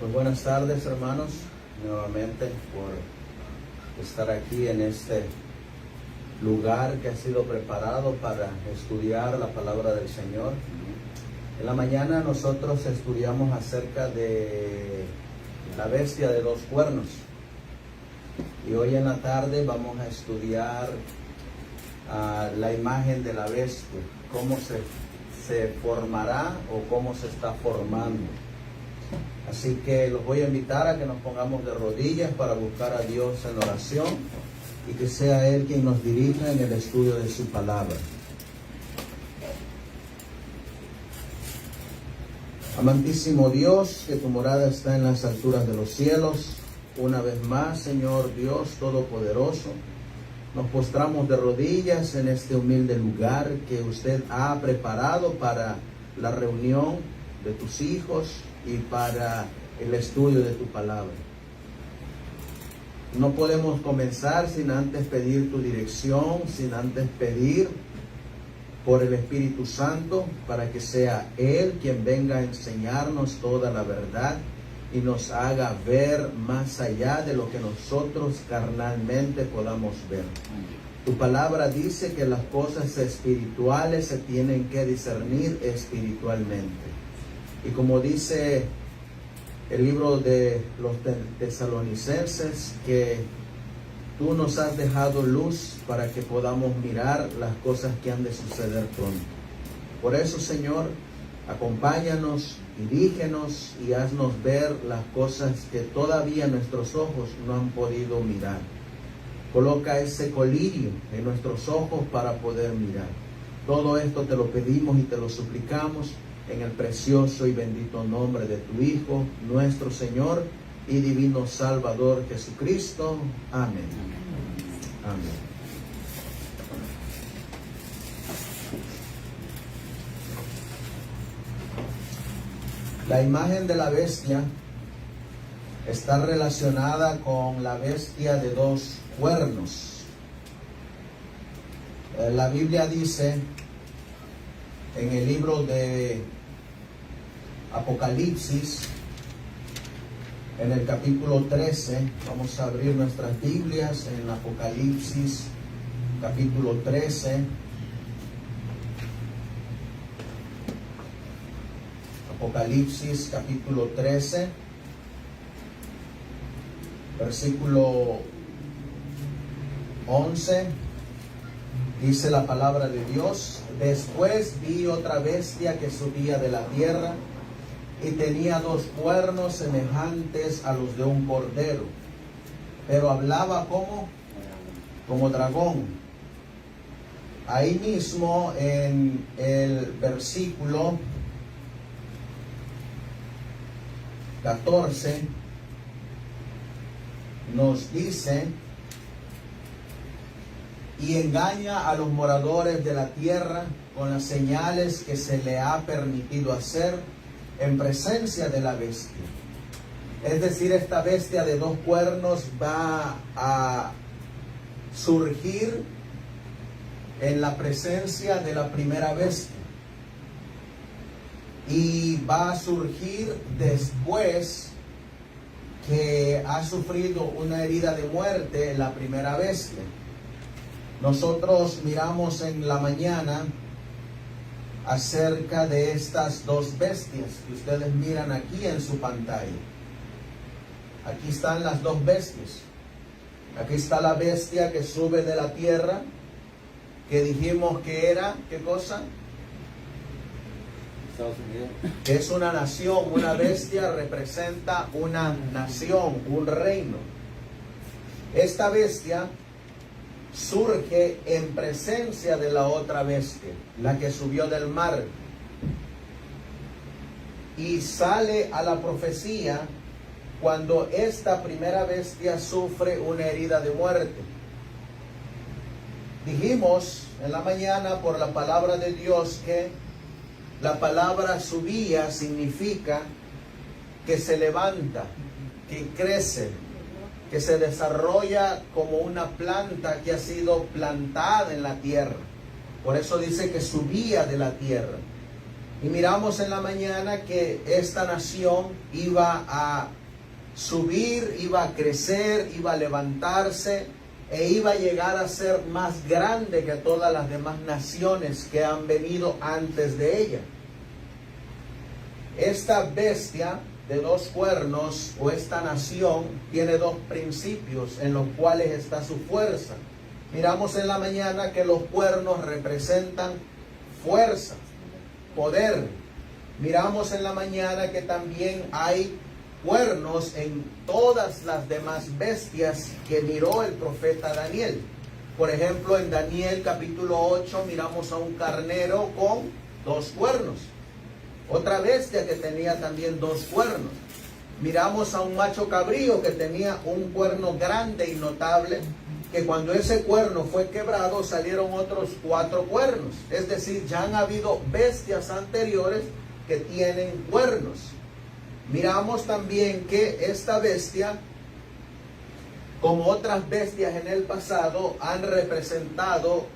Pues buenas tardes, hermanos, nuevamente por estar aquí en este lugar que ha sido preparado para estudiar la palabra del Señor. En la mañana nosotros estudiamos acerca de la bestia de dos cuernos y hoy en la tarde vamos a estudiar la imagen de la bestia, cómo se formará o cómo se está formando. Así que los voy a invitar a que nos pongamos de rodillas para buscar a Dios en oración y que sea Él quien nos dirija en el estudio de su palabra. Amantísimo Dios, que tu morada está en las alturas de los cielos, una vez más, Señor Dios Todopoderoso, nos postramos de rodillas en este humilde lugar que usted ha preparado para la reunión de tus hijos y para el estudio de tu palabra. No podemos comenzar sin antes pedir tu dirección, sin antes pedir por el Espíritu Santo para que sea Él quien venga a enseñarnos toda la verdad y nos haga ver más allá de lo que nosotros carnalmente podamos ver. Tu palabra dice que las cosas espirituales se tienen que discernir espiritualmente. Y como dice el libro de los Tesalonicenses, que tú nos has dejado luz para que podamos mirar las cosas que han de suceder pronto. Por eso, Señor, acompáñanos, dirígenos y haznos ver las cosas que todavía nuestros ojos no han podido mirar. Coloca ese colirio en nuestros ojos para poder mirar. Todo esto te lo pedimos y te lo suplicamos en el precioso y bendito nombre de tu Hijo, nuestro Señor y divino Salvador Jesucristo. Amén. Amén. La imagen de la bestia está relacionada con la bestia de dos cuernos. La Biblia dice en el libro de Apocalipsis, en el capítulo 13, vamos a abrir nuestras Biblias en Apocalipsis, capítulo 13. Apocalipsis, capítulo 13, versículo 11. Dice la palabra de Dios: después vi otra bestia que subía de la tierra y tenía dos cuernos semejantes a los de un cordero, pero hablaba como dragón. Ahí mismo en el versículo 14 nos dice: y engaña a los moradores de la tierra con las señales que se le ha permitido hacer en presencia de la bestia. Es decir, esta bestia de dos cuernos va a surgir en la presencia de la primera bestia y va a surgir después que ha sufrido una herida de muerte en la primera bestia. Nosotros miramos en la mañana acerca de estas dos bestias que ustedes miran aquí en su pantalla. Aquí están las dos bestias. Aquí está la bestia que sube de la tierra, que dijimos que era, ¿qué cosa? Estados Unidos. Que es una nación. Una bestia representa una nación, un reino. Esta bestia surge en presencia de la otra bestia, la que subió del mar, y sale a la profecía cuando esta primera bestia sufre una herida de muerte. Dijimos en la mañana por la palabra de Dios que la palabra subía significa que se levanta, que crece, que se desarrolla como una planta que ha sido plantada en la tierra. Por eso dice que subía de la tierra. Y miramos en la mañana que esta nación iba a subir, iba a crecer, iba a levantarse e iba a llegar a ser más grande que todas las demás naciones que han venido antes de ella. Esta bestia de dos cuernos o esta nación tiene dos principios en los cuales está su fuerza. Miramos en la mañana que los cuernos representan fuerza, poder. Miramos en la mañana que también hay cuernos en todas las demás bestias que miró el profeta Daniel. Por ejemplo, en Daniel capítulo 8 miramos a un carnero con dos cuernos. Otra bestia que tenía también dos cuernos. Miramos a un macho cabrío que tenía un cuerno grande y notable, que cuando ese cuerno fue quebrado salieron otros 4 cuernos. Es decir, ya han habido bestias anteriores que tienen cuernos. Miramos también que esta bestia, como otras bestias en el pasado, han representado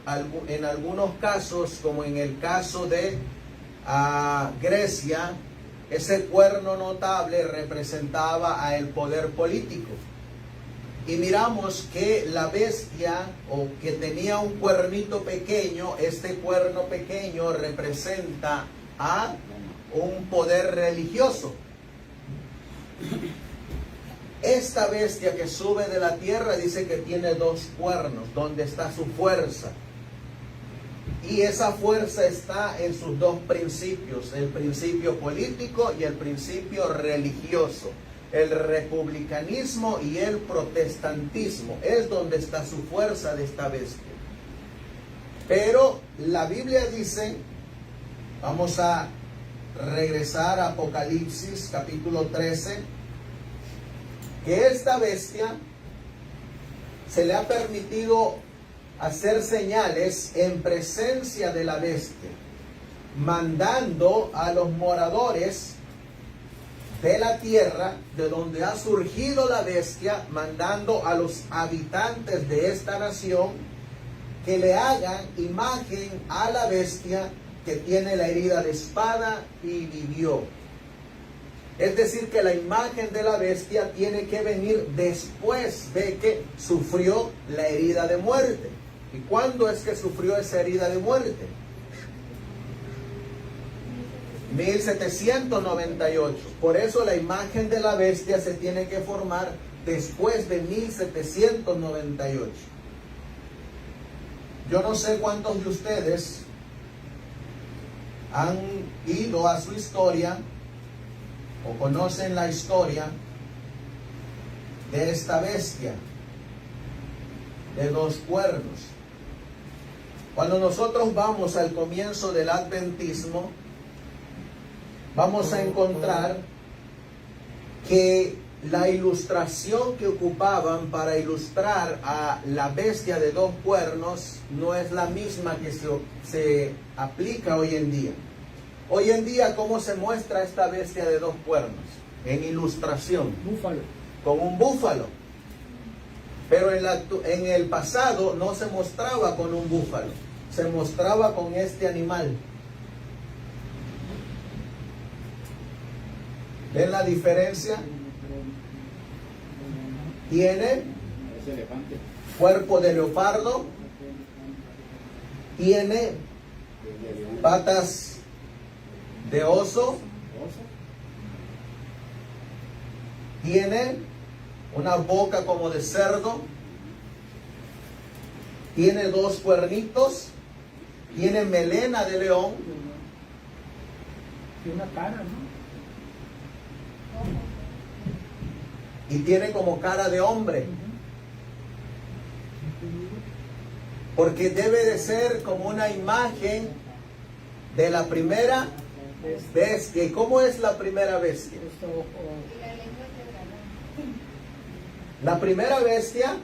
en algunos casos, como en el caso de Grecia, ese cuerno notable representaba a el poder político. Y miramos que la bestia, o que tenía un cuernito pequeño, este cuerno pequeño representa a un poder religioso. Esta bestia que sube de la tierra dice que tiene dos cuernos, donde está su fuerza. Y esa fuerza está en sus dos principios, el principio político y el principio religioso. El republicanismo y el protestantismo es donde está su fuerza de esta bestia. Pero la Biblia dice, vamos a regresar a Apocalipsis capítulo 13, que esta bestia se le ha permitido hacer señales en presencia de la bestia, mandando a los moradores de la tierra, de donde ha surgido la bestia, mandando a los habitantes de esta nación que le hagan imagen a la bestia que tiene la herida de espada y vivió. Es decir, que la imagen de la bestia tiene que venir después de que sufrió la herida de muerte. ¿Y cuándo es que sufrió esa herida de muerte? 1798. Por eso la imagen de la bestia se tiene que formar después de 1798. Yo no sé cuántos de ustedes han ido a su historia o conocen la historia de esta bestia de dos cuernos. Cuando nosotros vamos al comienzo del adventismo, vamos a encontrar que la ilustración que ocupaban para ilustrar a la bestia de dos cuernos no es la misma que se aplica hoy en día. Hoy en día, ¿cómo se muestra esta bestia de dos cuernos? En ilustración. Búfalo. Con un búfalo. Pero en el pasado no se mostraba con un búfalo. Se mostraba con este animal. ¿Ven la diferencia? Tiene cuerpo de leopardo, tiene patas de oso, tiene una boca como de cerdo, tiene dos cuernitos, tiene melena de león Y una cara, ¿no? y tiene como cara de hombre, porque debe de ser como una imagen de la primera bestia. ¿Y cómo es la primera bestia? La primera bestia,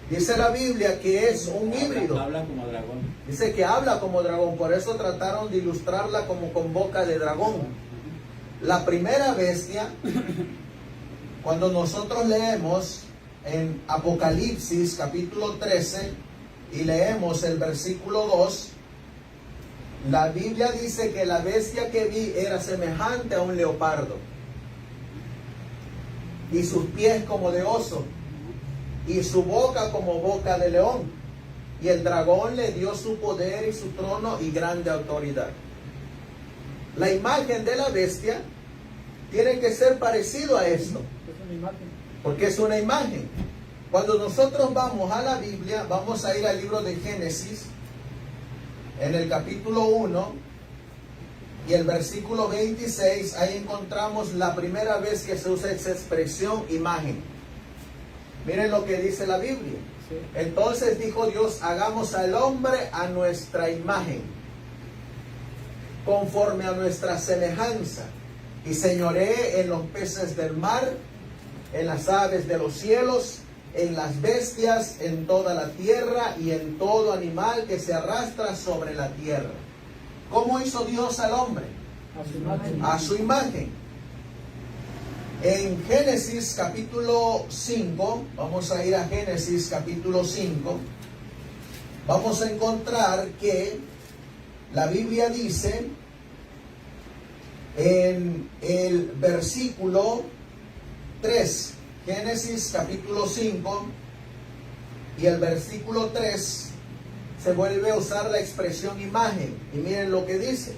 dice la Biblia que es un híbrido. Habla como dragón. Dice que habla como dragón, por eso trataron de ilustrarla como con boca de dragón. La primera bestia, cuando nosotros leemos en Apocalipsis capítulo 13 y leemos el versículo 2, La Biblia dice que la bestia que vi era semejante a un leopardo, y sus pies como de oso, y su boca como boca de león. Y el dragón le dio su poder y su trono y grande autoridad. La imagen de la bestia tiene que ser parecido a esto, porque es una imagen. Cuando nosotros vamos a la Biblia, vamos a ir al libro de Génesis, en el capítulo 1 y el versículo 26, ahí encontramos la primera vez que se usa esa expresión imagen. Miren lo que dice la Biblia. Sí. Entonces dijo Dios, hagamos al hombre a nuestra imagen, conforme a nuestra semejanza, y señoree en los peces del mar, en las aves de los cielos, en las bestias, en toda la tierra y en todo animal que se arrastra sobre la tierra. ¿Cómo hizo Dios al hombre? A su imagen. A su imagen. En Génesis capítulo 5, vamos a ir a Génesis capítulo 5, vamos a encontrar que la Biblia dice en el versículo 3, Génesis capítulo 5 y el versículo 3, se vuelve a usar la expresión imagen. Y miren lo que dice.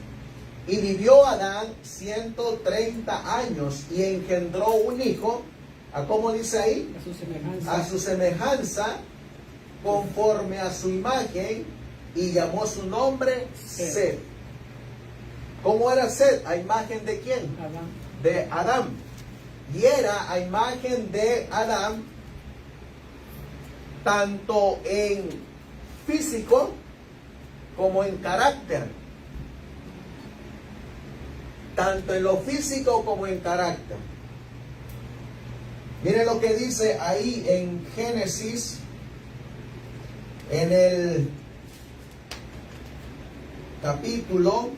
Y vivió Adán 130 años y engendró un hijo, ¿a cómo dice ahí? A su semejanza. A su semejanza, conforme a su imagen, y llamó su nombre Set. ¿Cómo era Set? ¿A imagen de quién? Adán. De Adán. Y era a imagen de Adán, tanto en físico como en carácter. Tanto en lo físico como en carácter. Miren lo que dice ahí en Génesis, en el capítulo,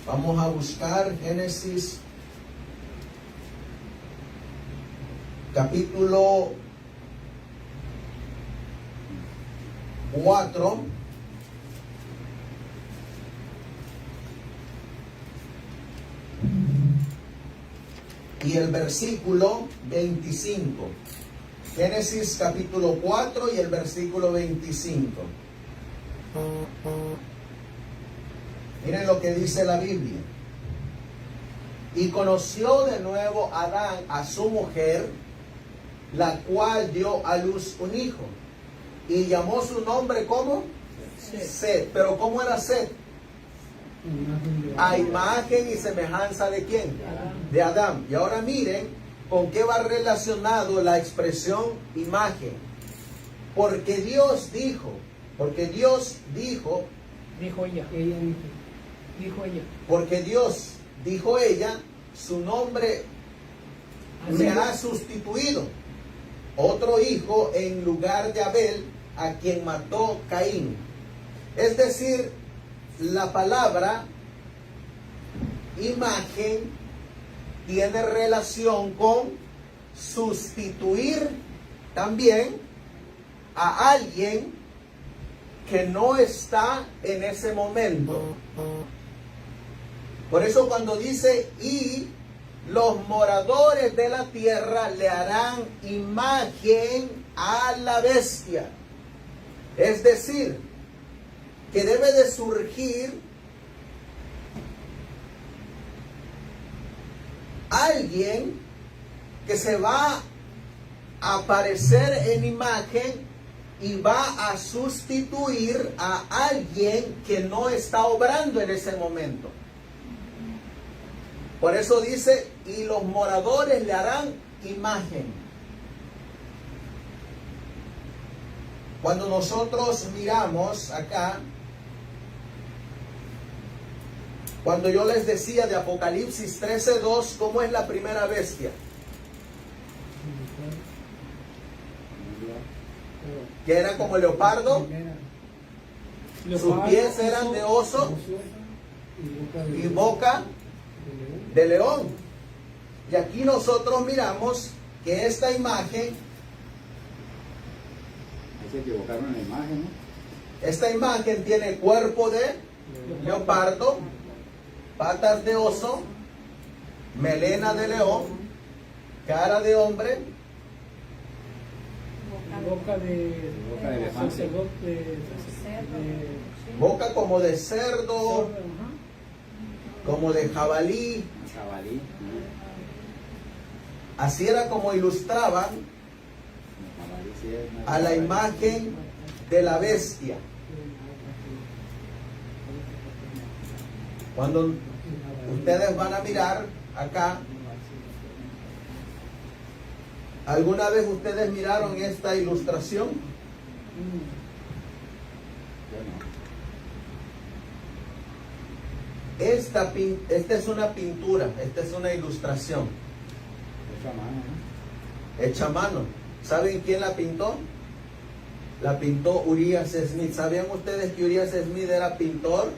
vamos a buscar Génesis capítulo 4, y el versículo 25. Génesis capítulo 4 y el versículo 25. Miren lo que dice la Biblia. Y conoció de nuevo Adán a su mujer, la cual dio a luz un hijo. Y llamó su nombre, ¿cómo? Set. Pero ¿cómo era Set? A imagen y semejanza de quién? De Adán. Y ahora miren con qué va relacionado la expresión imagen. Porque Dios dijo, dijo ella. Dijo ella. Porque Dios dijo ella, su nombre me ha sustituido otro hijo en lugar de Abel, a quien mató Caín. Es decir, la palabra imagen tiene relación con sustituir también a alguien que no está en ese momento. Por eso cuando dice, y los moradores de la tierra le harán imagen a la bestia. Es decir, que debe de surgir alguien que se va a aparecer en imagen y va a sustituir a alguien que no está obrando en ese momento. Por eso dice, y los moradores le harán imagen. Cuando nosotros miramos acá, cuando yo les decía de Apocalipsis 13:2, ¿cómo es la primera bestia? Que era como leopardo, sus pies eran de oso y boca de león. Y aquí nosotros miramos que esta imagen, se equivocaron en la imagen, ¿no? Esta imagen tiene cuerpo de leopardo, patas de oso, melena de león, cara de hombre, Boca de elefante. sacerdote, boca como de cerdo, cerdo, como de jabalí. Jabalí. Así era como ilustraban Jabalí sí es más a la jabalí. imagen de la bestia. Cuando ustedes van a mirar acá, ¿alguna vez ustedes miraron esta ilustración? Yo no. Esta es una pintura, esta es una ilustración Hecho a mano, ¿no? hecha a mano. ¿Saben quién la pintó? La pintó Urias Smith. ¿Sabían ustedes que Urias Smith era pintor?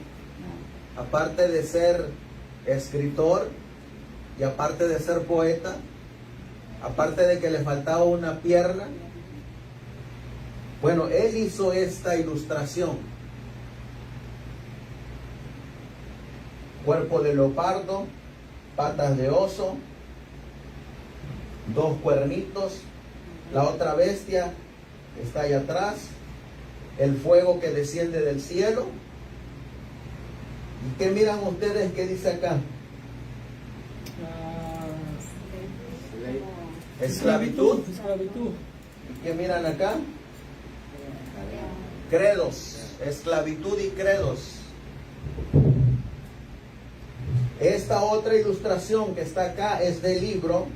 No. Aparte de ser escritor y aparte de ser poeta, aparte de que le faltaba una pierna. Bueno, él hizo esta ilustración. Cuerpo de leopardo, patas de oso, dos cuernitos, la otra bestia está allá atrás, el fuego que desciende del cielo. ¿Y qué miran ustedes que dice acá? Esclavitud. Esclavitud. ¿Y qué miran acá? Credos, esclavitud y credos. Esta otra ilustración que está acá es del libro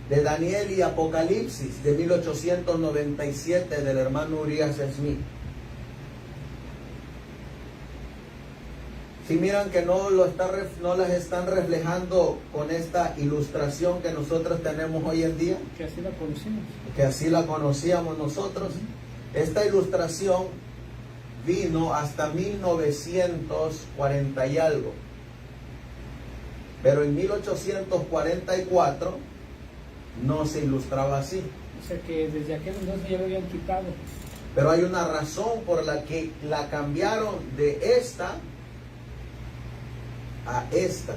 de Daniel y Apocalipsis de 1897 del hermano Urias Smith. Si miran que no las están reflejando con esta ilustración que nosotros tenemos hoy en día, Que así la conocimos. que así la conocíamos nosotros. Esta ilustración vino hasta 1940 y algo. Pero en 1844 no se ilustraba así. O sea que desde aquel entonces ya lo habían quitado. Pero hay una razón por la que la cambiaron de esta a esta.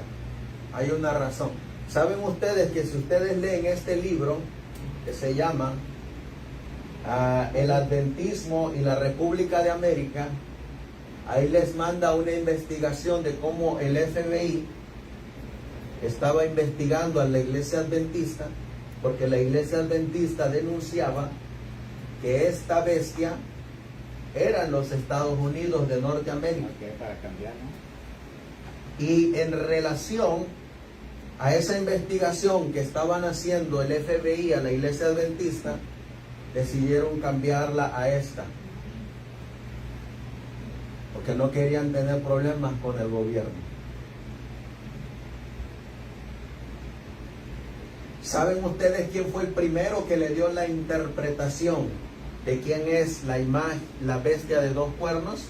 Hay una razón. ¿Saben ustedes que si ustedes leen este libro que se llama El Adventismo y la República de América, ahí les manda una investigación de cómo el FBI estaba investigando a la iglesia adventista, porque la iglesia adventista denunciaba que esta bestia eran los Estados Unidos de Norteamérica. Ok, para cambiar, ¿no? Y en relación a esa investigación que estaban haciendo el FBI a la iglesia adventista, decidieron cambiarla a esta, porque no querían tener problemas con el gobierno. ¿Saben ustedes quién fue el primero que le dio la interpretación de quién es la imagen, la bestia de dos cuernos?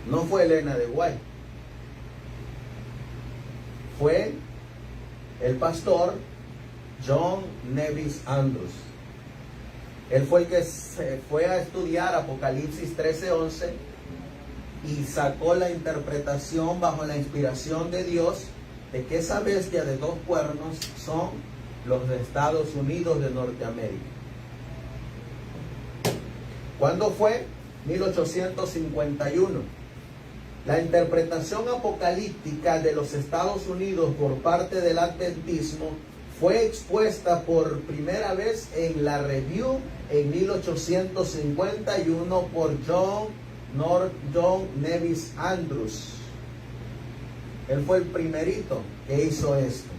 No fue Elena de White. Fue el pastor John Nevis Andrews. Él fue el que se fue a estudiar Apocalipsis 13:11 y sacó la interpretación bajo la inspiración de Dios de que esa bestia de dos cuernos son los de Estados Unidos de Norteamérica. ¿Cuándo fue? 1851. La interpretación apocalíptica de los Estados Unidos por parte del adventismo fue expuesta por primera vez en la Review en 1851 por John Nevis Andrews. Él fue el primerito que hizo esto.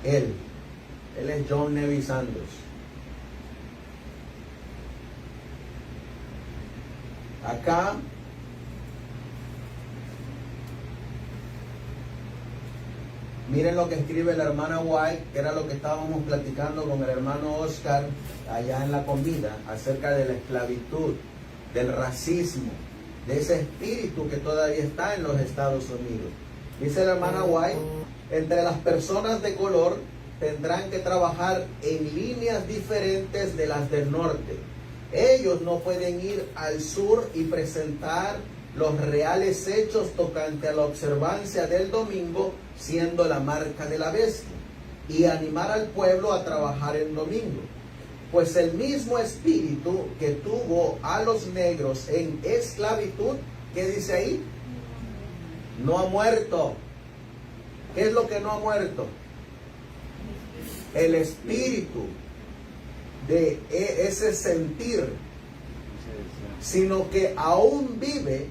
Él es John Nevis Andrews. Acá miren lo que escribe la hermana White, que era lo que estábamos platicando con el hermano Oscar allá en la comida, acerca de la esclavitud, del racismo, de ese espíritu que todavía está en los Estados Unidos. Dice la hermana White, entre las personas de color tendrán que trabajar en líneas diferentes de las del norte. Ellos no pueden ir al sur y presentar los reales hechos tocante a la observancia del domingo, siendo la marca de la bestia, y animar al pueblo a trabajar en domingo. Pues el mismo espíritu que tuvo a los negros en esclavitud, ¿qué dice ahí? No ha muerto. ¿Qué es lo que no ha muerto? El espíritu de ese sentir, sino que aún vive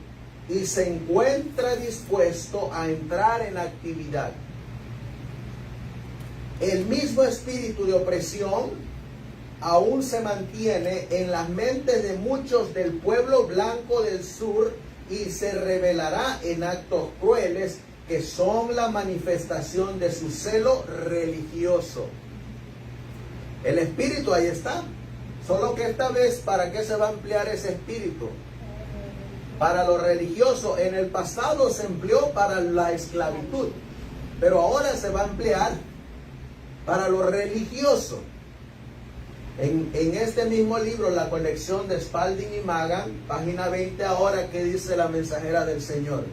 y se encuentra dispuesto a entrar en actividad. El mismo espíritu de opresión aún se mantiene en las mentes de muchos del pueblo blanco del sur y se revelará en actos crueles que son la manifestación de su celo religioso. El espíritu ahí está, solo que esta vez, ¿para qué se va a emplear ese espíritu? Para lo religioso. En el pasado se empleó para la esclavitud, pero ahora se va a emplear para lo religioso. En este mismo libro, la colección de Spalding y Magan, página 20 ahora, ¿qué dice la mensajera del Señor?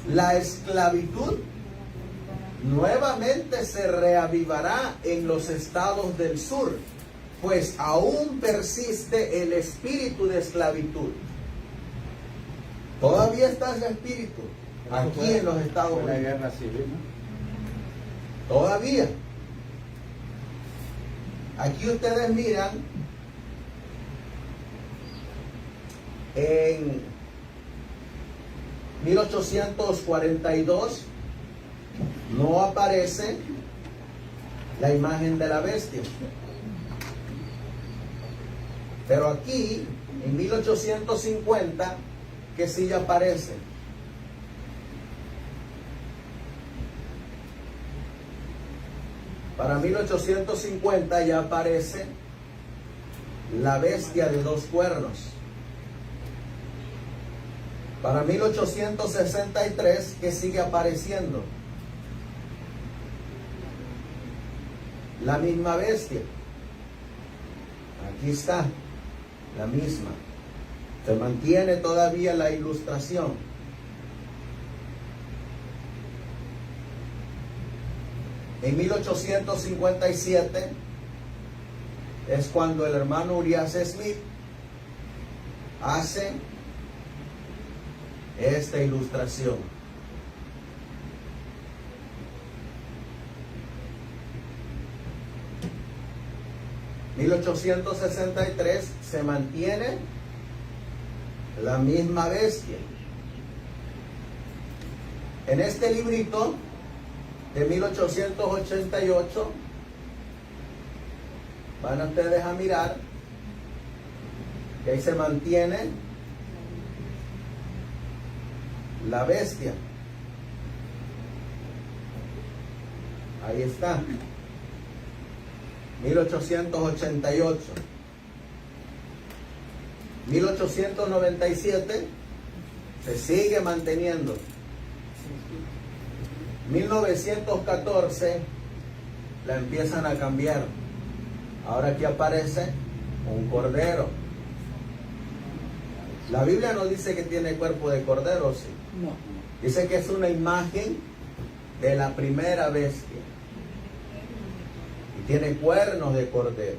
La esclavitud nuevamente se reavivará en los estados del sur, pues aún persiste el espíritu de esclavitud. Todavía está ese espíritu aquí en los Estados Unidos. La guerra civil, ¿no? Todavía. Aquí ustedes miran en 1842 no aparece la imagen de la bestia. Pero aquí, en 1850, que sí ya aparece. Para 1850 ya aparece la bestia de dos cuernos. Para 1863, que sigue apareciendo la misma bestia. Aquí está, la misma. Se mantiene todavía la ilustración. En 1857 es cuando el hermano Urias Smith hace esta ilustración. En 1863 se mantiene la misma bestia. En este librito de 1888 van ustedes a mirar que ahí se mantiene la bestia. Ahí está. 1888. 1897 se sigue manteniendo. 1914 la empiezan a cambiar. Ahora aquí aparece un cordero. La Biblia no dice que tiene cuerpo de cordero, ¿sí? No. Dice que es una imagen de la primera bestia. Y tiene cuernos de cordero.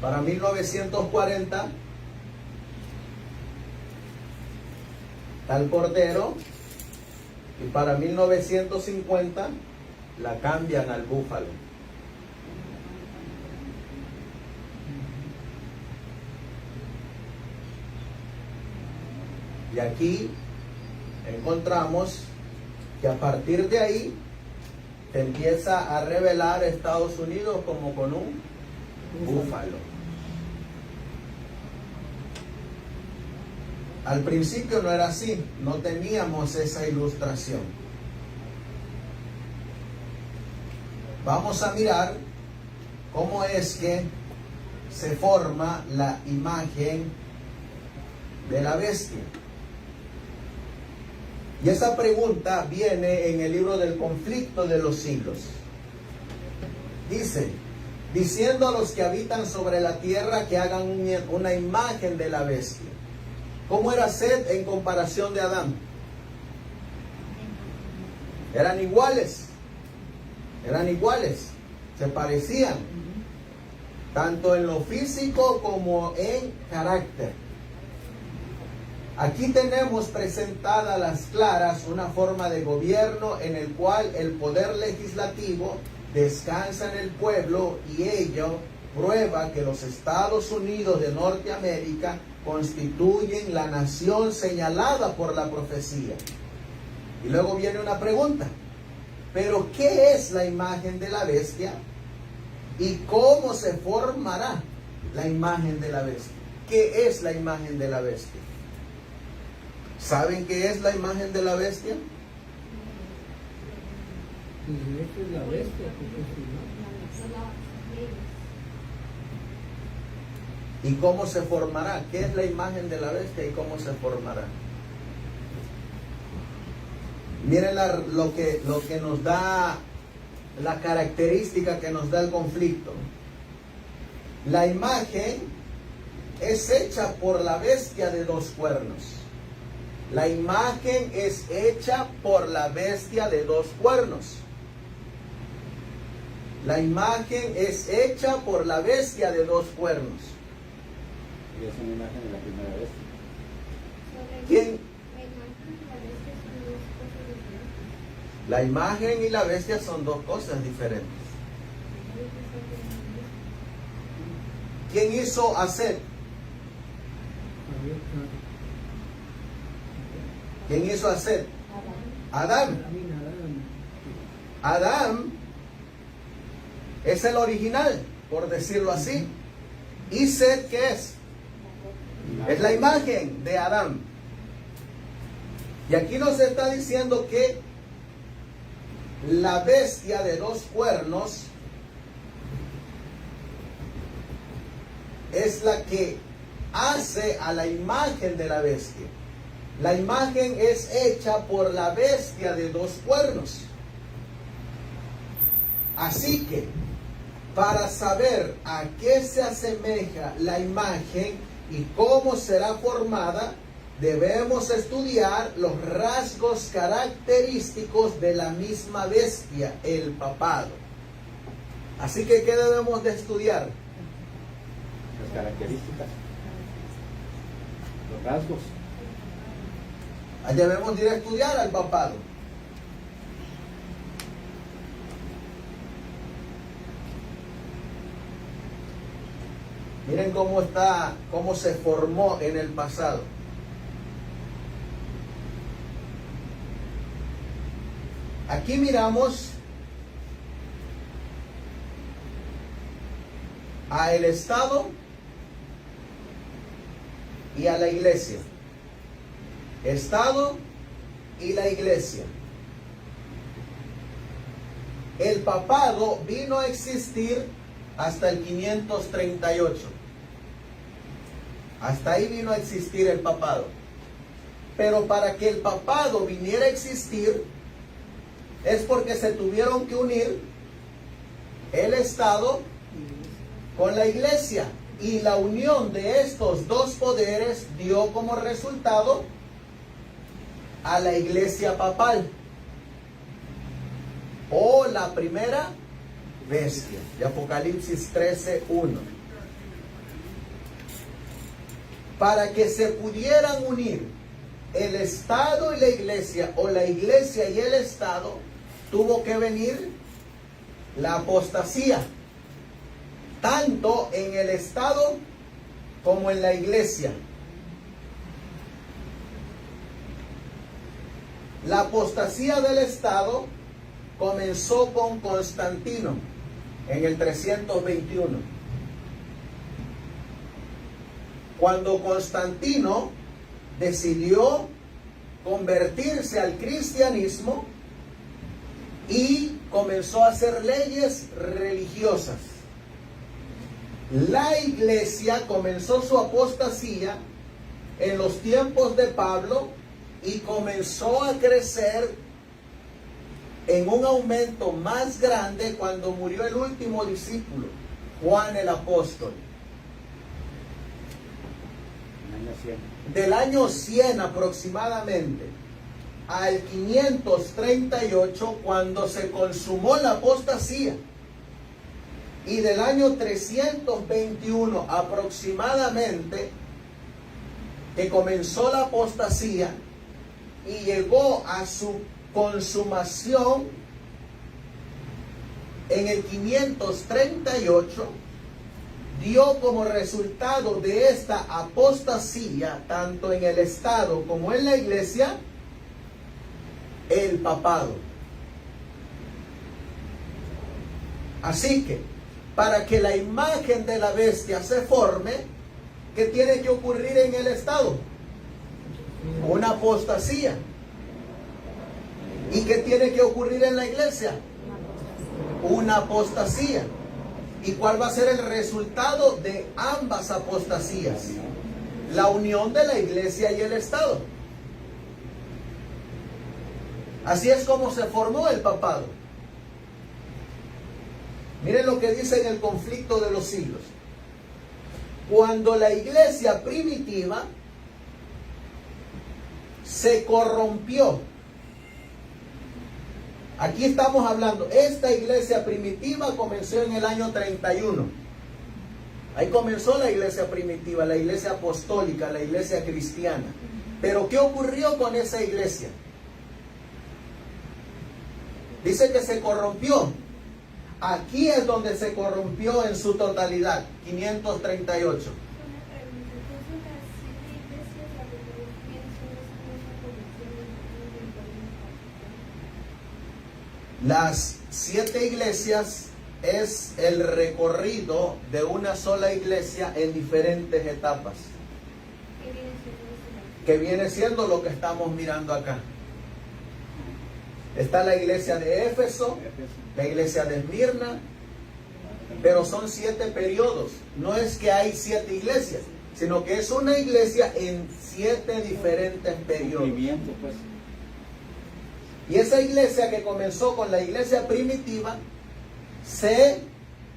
Para 1940 está el cordero. Y para 1950 la cambian al búfalo. Y aquí encontramos que a partir de ahí se empieza a revelar a Estados Unidos como con un búfalo. Al principio no era así, no teníamos esa ilustración. Vamos a mirar cómo es que se forma la imagen de la bestia. Y esa pregunta viene en el libro del conflicto de los siglos. Dice, diciendo a los que habitan sobre la tierra que hagan una imagen de la bestia. ¿Cómo era Set en comparación de Adán? Eran iguales, se parecían, tanto en lo físico como en carácter. Aquí tenemos presentada a las claras una forma de gobierno en el cual el poder legislativo descansa en el pueblo, y ello prueba que los Estados Unidos de Norteamérica constituyen la nación señalada por la profecía. Y luego viene una pregunta: ¿pero qué es la imagen de la bestia? ¿Y cómo se formará la imagen de la bestia? ¿Qué es la imagen de la bestia? ¿Saben qué es la imagen de la bestia? Esta es la bestia, porque si no. ¿Y cómo se formará? ¿Qué es la imagen de la bestia y cómo se formará? Miren lo que nos da, la característica que nos da el conflicto. La imagen es hecha por la bestia de dos cuernos. La imagen es hecha por la bestia de dos cuernos. La imagen es hecha por la bestia de dos cuernos. Y es una imagen de la primera vez. ¿Quién? La imagen y la bestia son dos cosas diferentes. ¿Quién hizo a Set? ¿Quién hizo a Set? Adán. Adán es el original, por decirlo así. ¿Y Set qué es? Es la imagen de Adán. Y aquí nos está diciendo que la bestia de dos cuernos es la que hace a la imagen de la bestia. La imagen es hecha por la bestia de dos cuernos. Así que, para saber a qué se asemeja la imagen y cómo será formada, debemos estudiar los rasgos característicos de la misma bestia, el papado. Así que, ¿qué debemos de estudiar? Las características, los rasgos. Debemos ir a estudiar al papado. Miren cómo se formó en el pasado. Aquí miramos a el Estado y a la iglesia. Estado y la iglesia. El papado vino a existir hasta el 538. Hasta ahí vino a existir el papado. Pero para que el papado viniera a existir, es porque se tuvieron que unir el Estado con la iglesia. Y la unión de estos dos poderes dio como resultado a la iglesia papal, o la primera bestia, de Apocalipsis 13:1. Para que se pudieran unir el Estado y la iglesia, o la iglesia y el Estado, tuvo que venir la apostasía, tanto en el Estado como en la iglesia. La apostasía del Estado comenzó con Constantino en el 321. Cuando Constantino decidió convertirse al cristianismo y comenzó a hacer leyes religiosas. La iglesia comenzó su apostasía en los tiempos de Pablo y comenzó a crecer en un aumento más grande cuando murió el último discípulo, Juan el apóstol. En el año 100. Del año 100 aproximadamente al 538, cuando se consumó la apostasía, y del año 321 aproximadamente, que comenzó la apostasía y llegó a su consumación en el 538, dio como resultado de esta apostasía, tanto en el Estado como en la iglesia, el papado. Así que, para que la imagen de la bestia se forme, ¿qué tiene que ocurrir en el Estado? Una apostasía. ¿Y qué tiene que ocurrir en la iglesia? Una apostasía. ¿Y cuál va a ser el resultado de ambas apostasías? La unión de la iglesia y el Estado. Así es como se formó el papado. Miren lo que dice en el conflicto de los siglos. Cuando la iglesia primitiva se corrompió. Aquí estamos hablando, esta iglesia primitiva comenzó en el año 31. Ahí comenzó la iglesia primitiva, la iglesia apostólica, la iglesia cristiana. Pero ¿qué ocurrió con esa iglesia? Dice que se corrompió. Aquí es donde se corrompió en su totalidad, 538. Las 7 iglesias es el recorrido de una sola iglesia en diferentes etapas, que viene siendo lo que estamos mirando acá. Está la iglesia de Éfeso, la iglesia de Esmirna, pero son 7 periodos. No es que hay 7 iglesias, sino que es una iglesia en 7 diferentes periodos. Pues. Y esa iglesia que comenzó con la iglesia primitiva se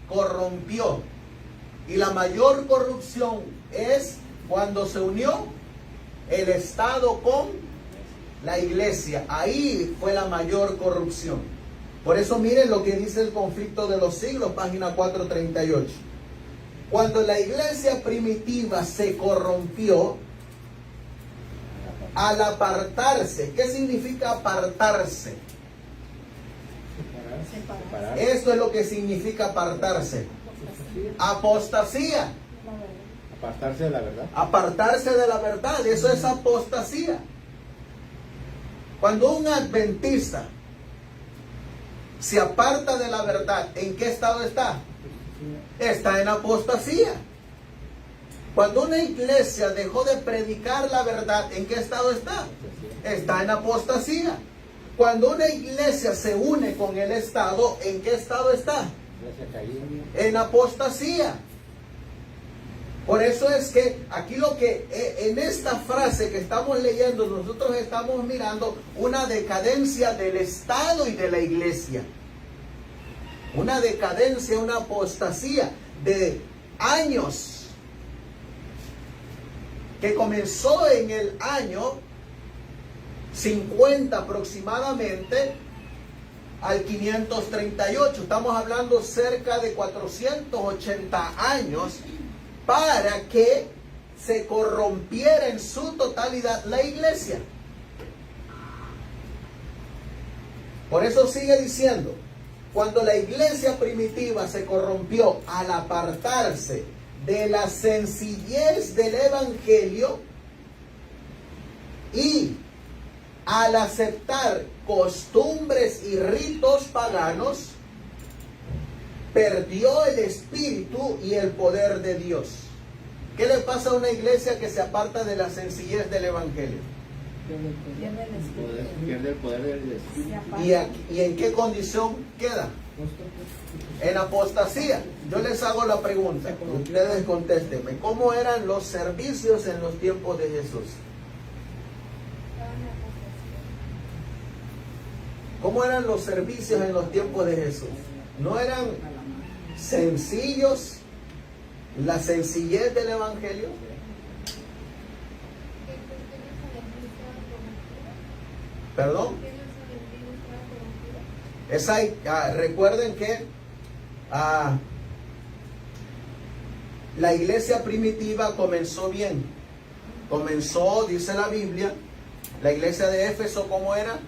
corrompió. Y la mayor corrupción es cuando se unió el Estado con la iglesia. Ahí fue la mayor corrupción. Por eso miren lo que dice el conflicto de los siglos, página 438. Cuando la iglesia primitiva se corrompió, al apartarse, ¿qué significa apartarse? Separarse. Esto es lo que significa apartarse. Apostasía. Apartarse de la verdad. Apartarse de la verdad, eso es apostasía. Cuando un adventista se aparta de la verdad, ¿en qué estado está? Está en apostasía. Cuando una iglesia dejó de predicar la verdad, ¿en qué estado está? Está en apostasía. Cuando una iglesia se une con el Estado, ¿en qué estado está? En apostasía. Por eso es que aquí lo que en esta frase que estamos leyendo, nosotros estamos mirando una decadencia del Estado y de la iglesia. Una decadencia, una apostasía de años, que comenzó en el año 50 aproximadamente al 538. Estamos hablando cerca de 480 años para que se corrompiera en su totalidad la iglesia. Por eso sigue diciendo, cuando la iglesia primitiva se corrompió al apartarse de la sencillez del evangelio y al aceptar costumbres y ritos paganos, perdió el espíritu y el poder de Dios. ¿Qué le pasa a una iglesia que se aparta de la sencillez del evangelio? Pierde el poder del espíritu. ¿Y en qué condición queda? En apostasía. Yo les hago la pregunta, ustedes contéstenme, ¿cómo eran los servicios en los tiempos de Jesús? ¿Cómo eran los servicios en los tiempos de Jesús? ¿No eran sencillos? La sencillez del Evangelio. ¿Perdón? Recuerden que la iglesia primitiva comenzó bien. Comenzó, dice la Biblia, la iglesia de Éfeso, ¿cómo era?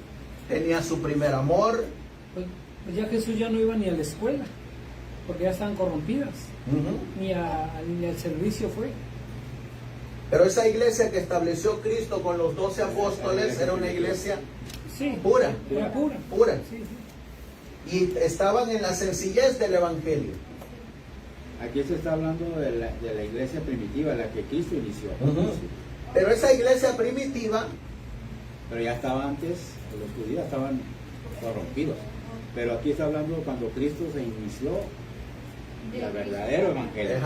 Tenía su primer amor. Pues ya Jesús ya no iba ni a la escuela, porque ya estaban corrompidas. Ni al servicio fue. Pero esa iglesia que estableció Cristo con los 12 apóstoles era una iglesia pura. Era pura. Sí. Y estaban en la sencillez del Evangelio. Aquí se está hablando de la iglesia primitiva, la que Cristo inició. Pero esa iglesia primitiva, pero ya estaba antes, los judíos estaban corrompidos. Pero aquí está hablando cuando Cristo se inició el verdadero evangelio.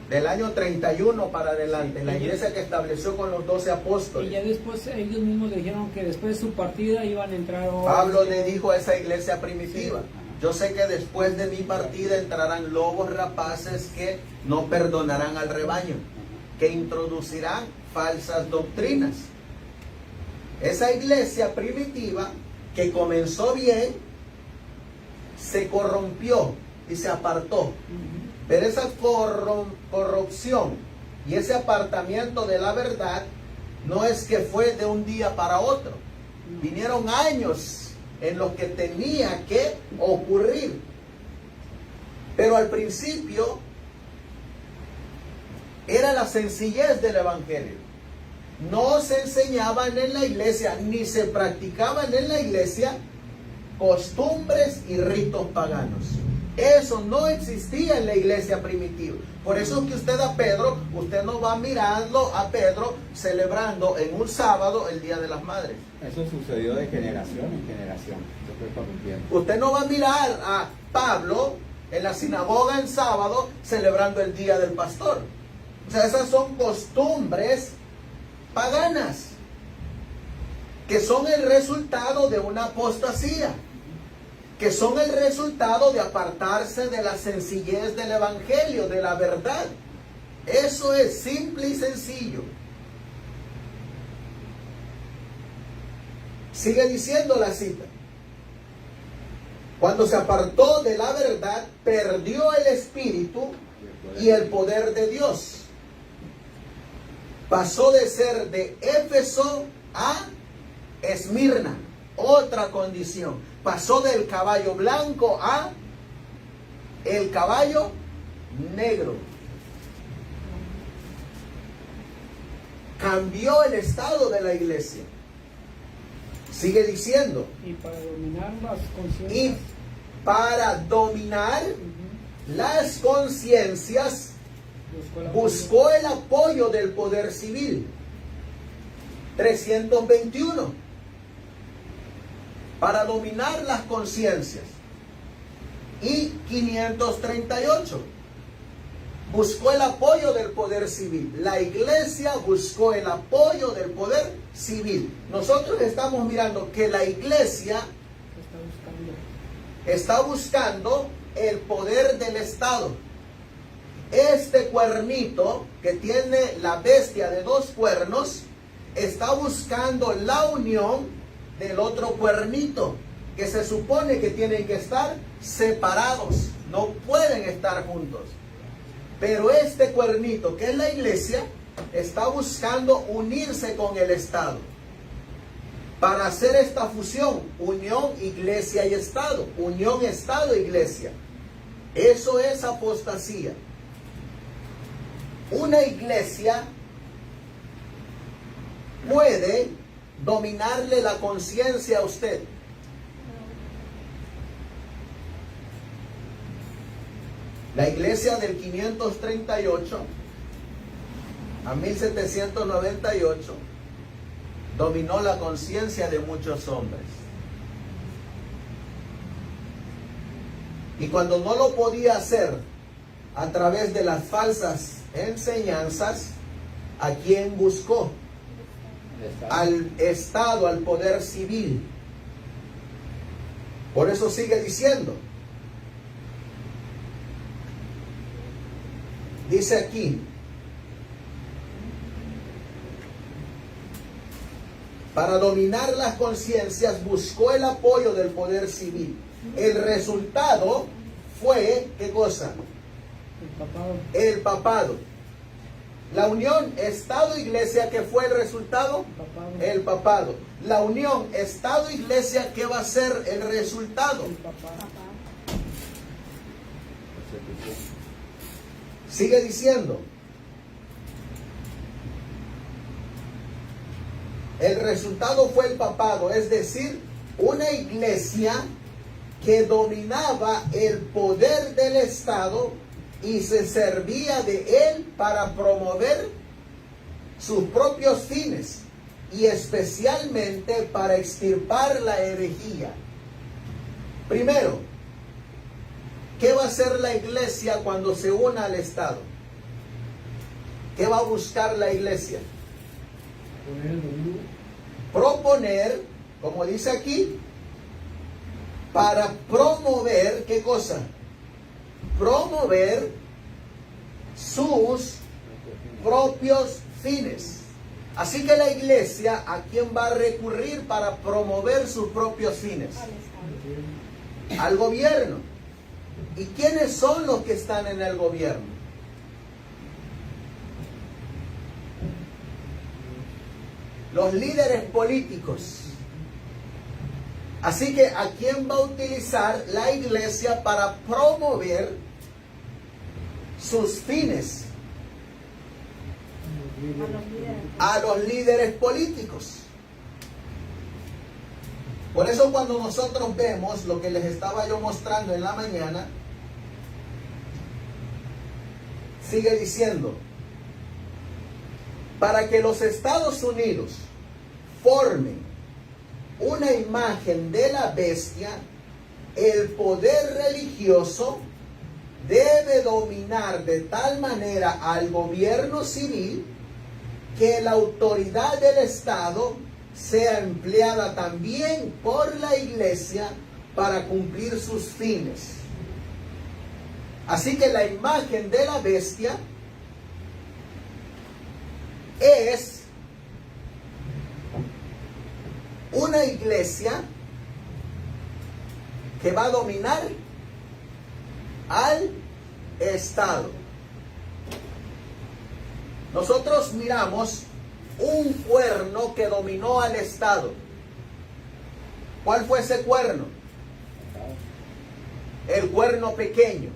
Del año 31 para adelante, la iglesia que estableció con los 12 apóstoles. Y ya después ellos mismos dijeron que después de su partida iban a entrar. Pablo le dijo a esa iglesia primitiva: yo sé que después de mi partida entrarán lobos rapaces que no perdonarán al rebaño, que introducirán falsas doctrinas. Esa iglesia primitiva que comenzó bien, se corrompió y se apartó. Pero esa corrupción y ese apartamiento de la verdad no es que fue de un día para otro. Vinieron años en los que tenía que ocurrir. Pero al principio era la sencillez del Evangelio. No se enseñaban en la iglesia, ni se practicaban en la iglesia costumbres y ritos paganos. Eso no existía en la iglesia primitiva. Por eso es que usted no va mirando a Pedro celebrando en un sábado el Día de las Madres. Eso sucedió de generación en generación. Usted no va a mirar a Pablo en la sinagoga en sábado celebrando el Día del Pastor. O sea, esas son costumbres paganas que son el resultado de una apostasía, que son el resultado de apartarse de la sencillez del Evangelio, de la verdad. Eso es simple y sencillo. Sigue diciendo la cita: cuando se apartó de la verdad, perdió el espíritu y el poder de Dios. Pasó de ser de Éfeso a Esmirna, otra condición. Pasó del caballo blanco a el caballo negro. Cambió el estado de la iglesia. Sigue diciendo. Y para dominar las conciencias. Y para dominar las conciencias, buscó el apoyo del poder civil. 321. Para dominar las conciencias. Y 538. Buscó el apoyo del poder civil. La iglesia buscó el apoyo del poder civil. Nosotros estamos mirando que la iglesia está buscando el poder del Estado. Este cuernito que tiene la bestia de 2 cuernos está buscando la unión del otro cuernito, que se supone que tienen que estar separados, no pueden estar juntos. Pero este cuernito, que es la iglesia, está buscando unirse con el Estado para hacer esta fusión, unión iglesia y Estado, unión Estado-iglesia. Eso es apostasía. Una iglesia puede dominarle la conciencia a usted. La iglesia del 538 a 1798 dominó la conciencia de muchos hombres. Y cuando no lo podía hacer a través de las falsas enseñanzas, ¿a quién buscó? Al Estado, al poder civil. Por eso sigue diciendo: Dice aquí, para dominar las conciencias buscó el apoyo del poder civil. El resultado fue, ¿qué cosa? El papado. El papado. La unión Estado-Iglesia, ¿qué fue el resultado? Papado. El papado. La unión Estado-Iglesia, ¿qué va a ser el resultado? El papado. Sigue diciendo. El resultado fue el papado, es decir, una iglesia que dominaba el poder del Estado y se servía de él para promover sus propios fines y especialmente para extirpar la herejía. Primero, ¿qué va a hacer la iglesia cuando se una al Estado? ¿Qué va a buscar la iglesia? Proponer, como dice aquí, para promover, ¿qué cosa? Promover sus propios fines. Así que la iglesia, ¿a quién va a recurrir para promover sus propios fines? Al gobierno. ¿Y quiénes son los que están en el gobierno? Los líderes políticos. Así que ¿a quién va a utilizar la iglesia para promover sus fines? A los líderes políticos. Por eso cuando nosotros vemos lo que les estaba yo mostrando en la mañana, sigue diciendo, para que los Estados Unidos formen una imagen de la bestia, el poder religioso debe dominar de tal manera al gobierno civil que la autoridad del Estado sea empleada también por la iglesia para cumplir sus fines. Así que la imagen de la bestia es una iglesia que va a dominar al Estado. Nosotros miramos un cuerno que dominó al Estado. ¿Cuál fue ese cuerno? El cuerno pequeño.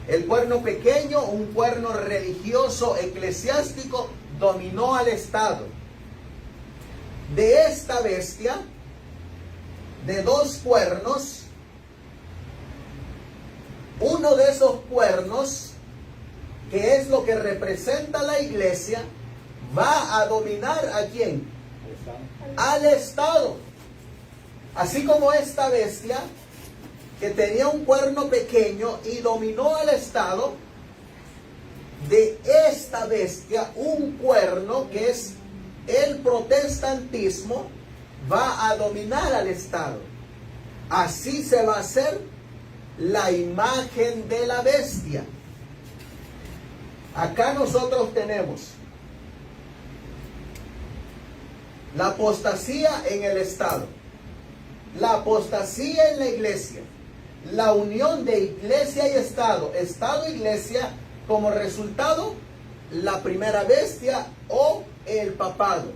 El cuerno pequeño, un cuerno religioso, eclesiástico, dominó al Estado. De esta bestia, de dos cuernos, uno de esos cuernos, que es lo que representa la iglesia, va a dominar ¿a quién? Al Estado. Así como esta bestia, que tenía un cuerno pequeño y dominó al Estado, de esta bestia, un cuerno que es el protestantismo, va a dominar al Estado. Así se va a hacer la imagen de la bestia. Acá nosotros tenemos la apostasía en el Estado, la apostasía en la iglesia, la unión de iglesia y Estado, Estado-iglesia, como resultado, la primera bestia o el papado.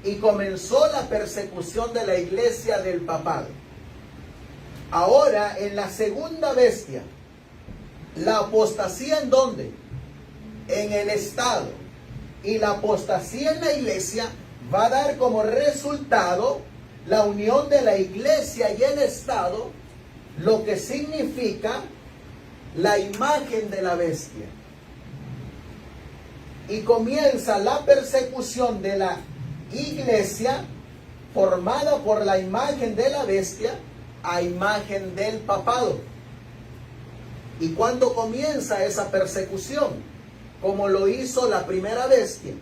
Y comenzó la persecución de la iglesia del papado. Ahora, en la segunda bestia, la apostasía ¿en dónde? En el Estado. Y la apostasía en la iglesia va a dar como resultado la unión de la iglesia y el Estado, lo que significa la imagen de la bestia. Y comienza la persecución de la iglesia formada por la imagen de la bestia a imagen del papado. ¿Y cuándo comienza esa persecución? Como lo hizo la primera bestia,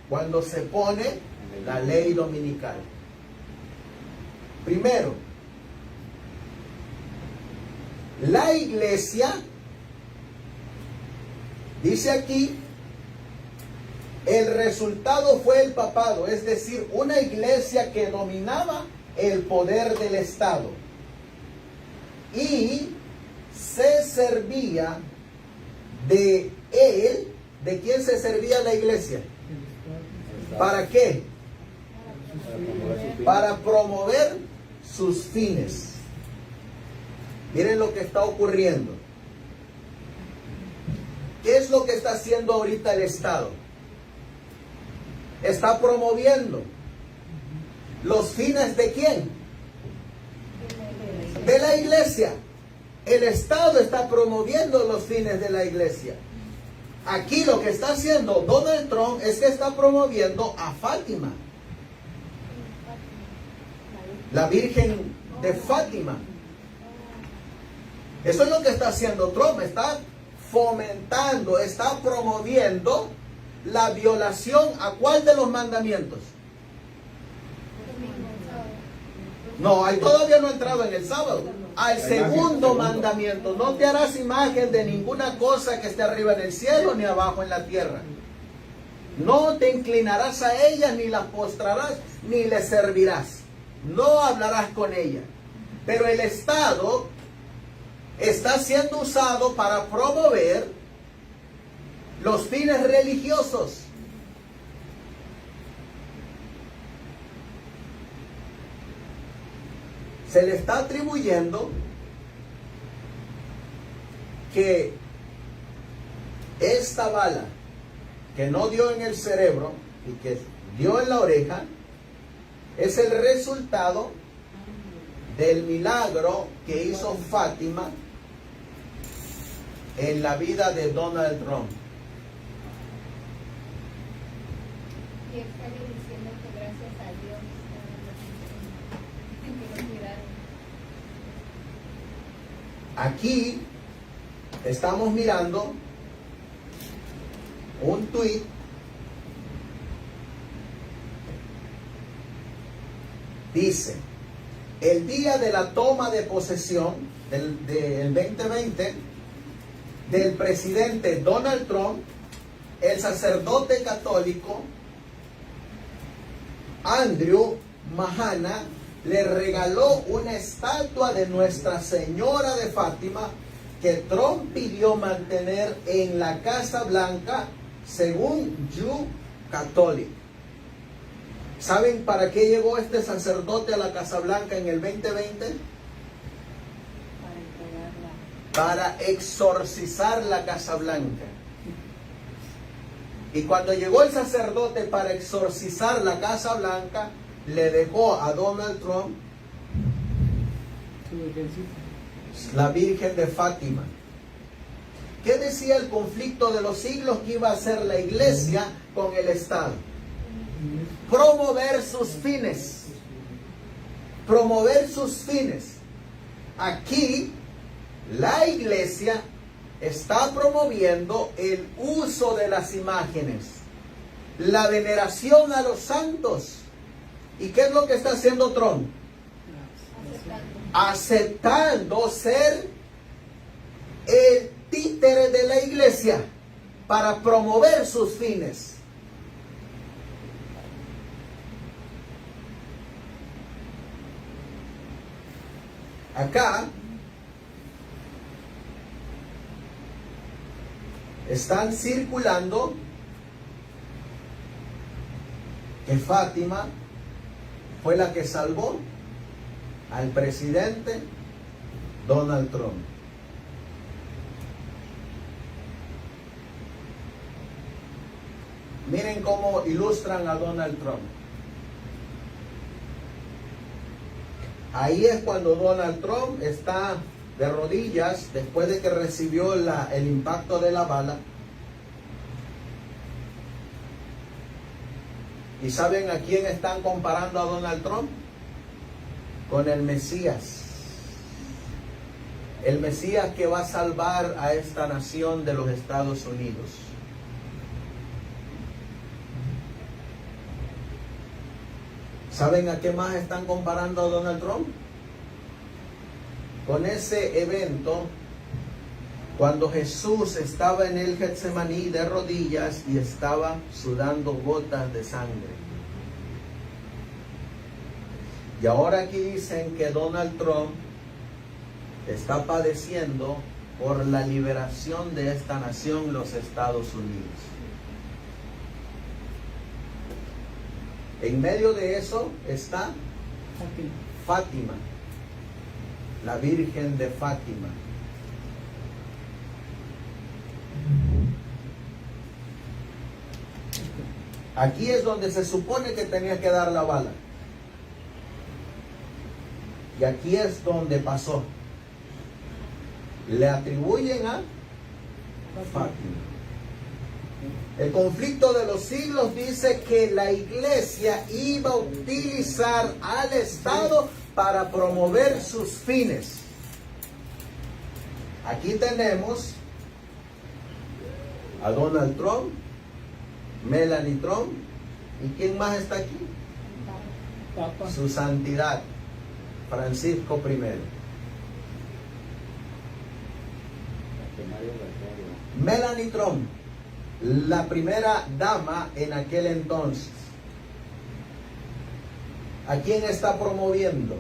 cuando se pone la ley dominical. Primero, la iglesia Dice aquí, el resultado fue el papado, es decir, una iglesia que dominaba el poder del Estado y se servía de él. ¿De quién se servía la iglesia? ¿Para qué? Para promover sus fines. Miren lo que está ocurriendo. ¿Qué es lo que está haciendo ahorita el Estado? Está promoviendo los fines ¿de quién? De la iglesia. El Estado está promoviendo los fines de la iglesia. Aquí lo que está haciendo Donald Trump es que está promoviendo a Fátima, la Virgen de Fátima. Eso es lo que está haciendo Trump. Está fomentando, está promoviendo la violación ¿a cuál de los mandamientos? No, ahí todavía no ha entrado en el sábado. Al segundo mandamiento: no te harás imagen de ninguna cosa que esté arriba en el cielo ni abajo en la tierra. No te inclinarás a ella, ni la postrarás, ni le servirás. No hablarás con ella. Pero el Estado está siendo usado para promover los fines religiosos. Se le está atribuyendo que esta bala que no dio en el cerebro y que dio en la oreja es el resultado del milagro que hizo Fátima en la vida de Donald Trump. Y él sale diciendo que gracias a Dios que lo cuidaron. Aquí estamos mirando un tuit dice: el día de la toma de posesión del 2020 del presidente Donald Trump, el sacerdote católico Andrew Mahana le regaló una estatua de Nuestra Señora de Fátima que Trump pidió mantener en la Casa Blanca, según You Catholic. ¿Saben para qué llegó este sacerdote a la Casa Blanca en el 2020? Para exorcizar la Casa Blanca. Y cuando llegó el sacerdote para exorcizar la Casa Blanca, le dejó a Donald Trump la Virgen de Fátima. ¿Qué decía el conflicto de los siglos que iba a hacer la iglesia con el Estado? Promover sus fines. Promover sus fines. Aquí la iglesia está promoviendo el uso de las imágenes, la veneración a los santos. ¿Y qué es lo que está haciendo Trump? Aceptando ser el títere de la iglesia para promover sus fines. Acá están circulando que Fátima fue la que salvó al presidente Donald Trump. Miren cómo ilustran a Donald Trump. Ahí es cuando Donald Trump está de rodillas después de que recibió el impacto de la bala. ¿Y saben a quién están comparando a Donald Trump? Con el Mesías. El Mesías que va a salvar a esta nación de los Estados Unidos. ¿Saben a qué más están comparando a Donald Trump? Con ese evento Cuando Jesús estaba en el Getsemaní de rodillas y estaba sudando gotas de sangre. Y ahora aquí dicen que Donald Trump está padeciendo por la liberación de esta nación, los Estados Unidos. En medio de eso está Fátima, la Virgen de Fátima. Aquí es donde se supone que tenía que dar la bala. Y aquí es donde pasó. Le atribuyen a Fátima. El conflicto de los siglos dice que la iglesia iba a utilizar al Estado para promover sus fines. Aquí tenemos a Donald Trump, Melanie Trump, ¿y quién más está aquí? Papa. Su santidad, Francisco I. Melanie Trump, la primera dama en aquel entonces. ¿A quién está promoviendo?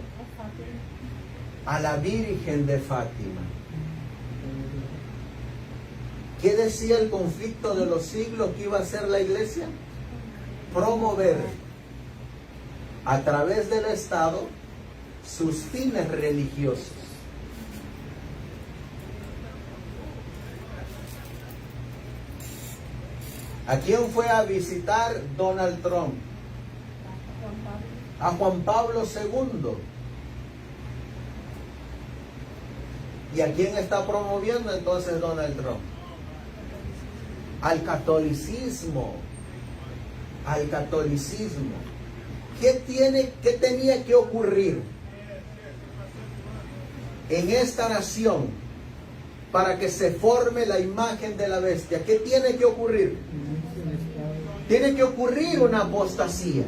A la Virgen de Fátima. ¿Qué decía el conflicto de los siglos que iba a hacer la iglesia? Promover a través del Estado sus fines religiosos. ¿A quién fue a visitar Donald Trump? A Juan Pablo II. ¿Y a quién está promoviendo entonces Donald Trump? Al catolicismo. Al catolicismo. ¿Qué tenía que ocurrir en esta nación para que se forme la imagen de la bestia? ¿Qué tiene que ocurrir? Tiene que ocurrir una apostasía.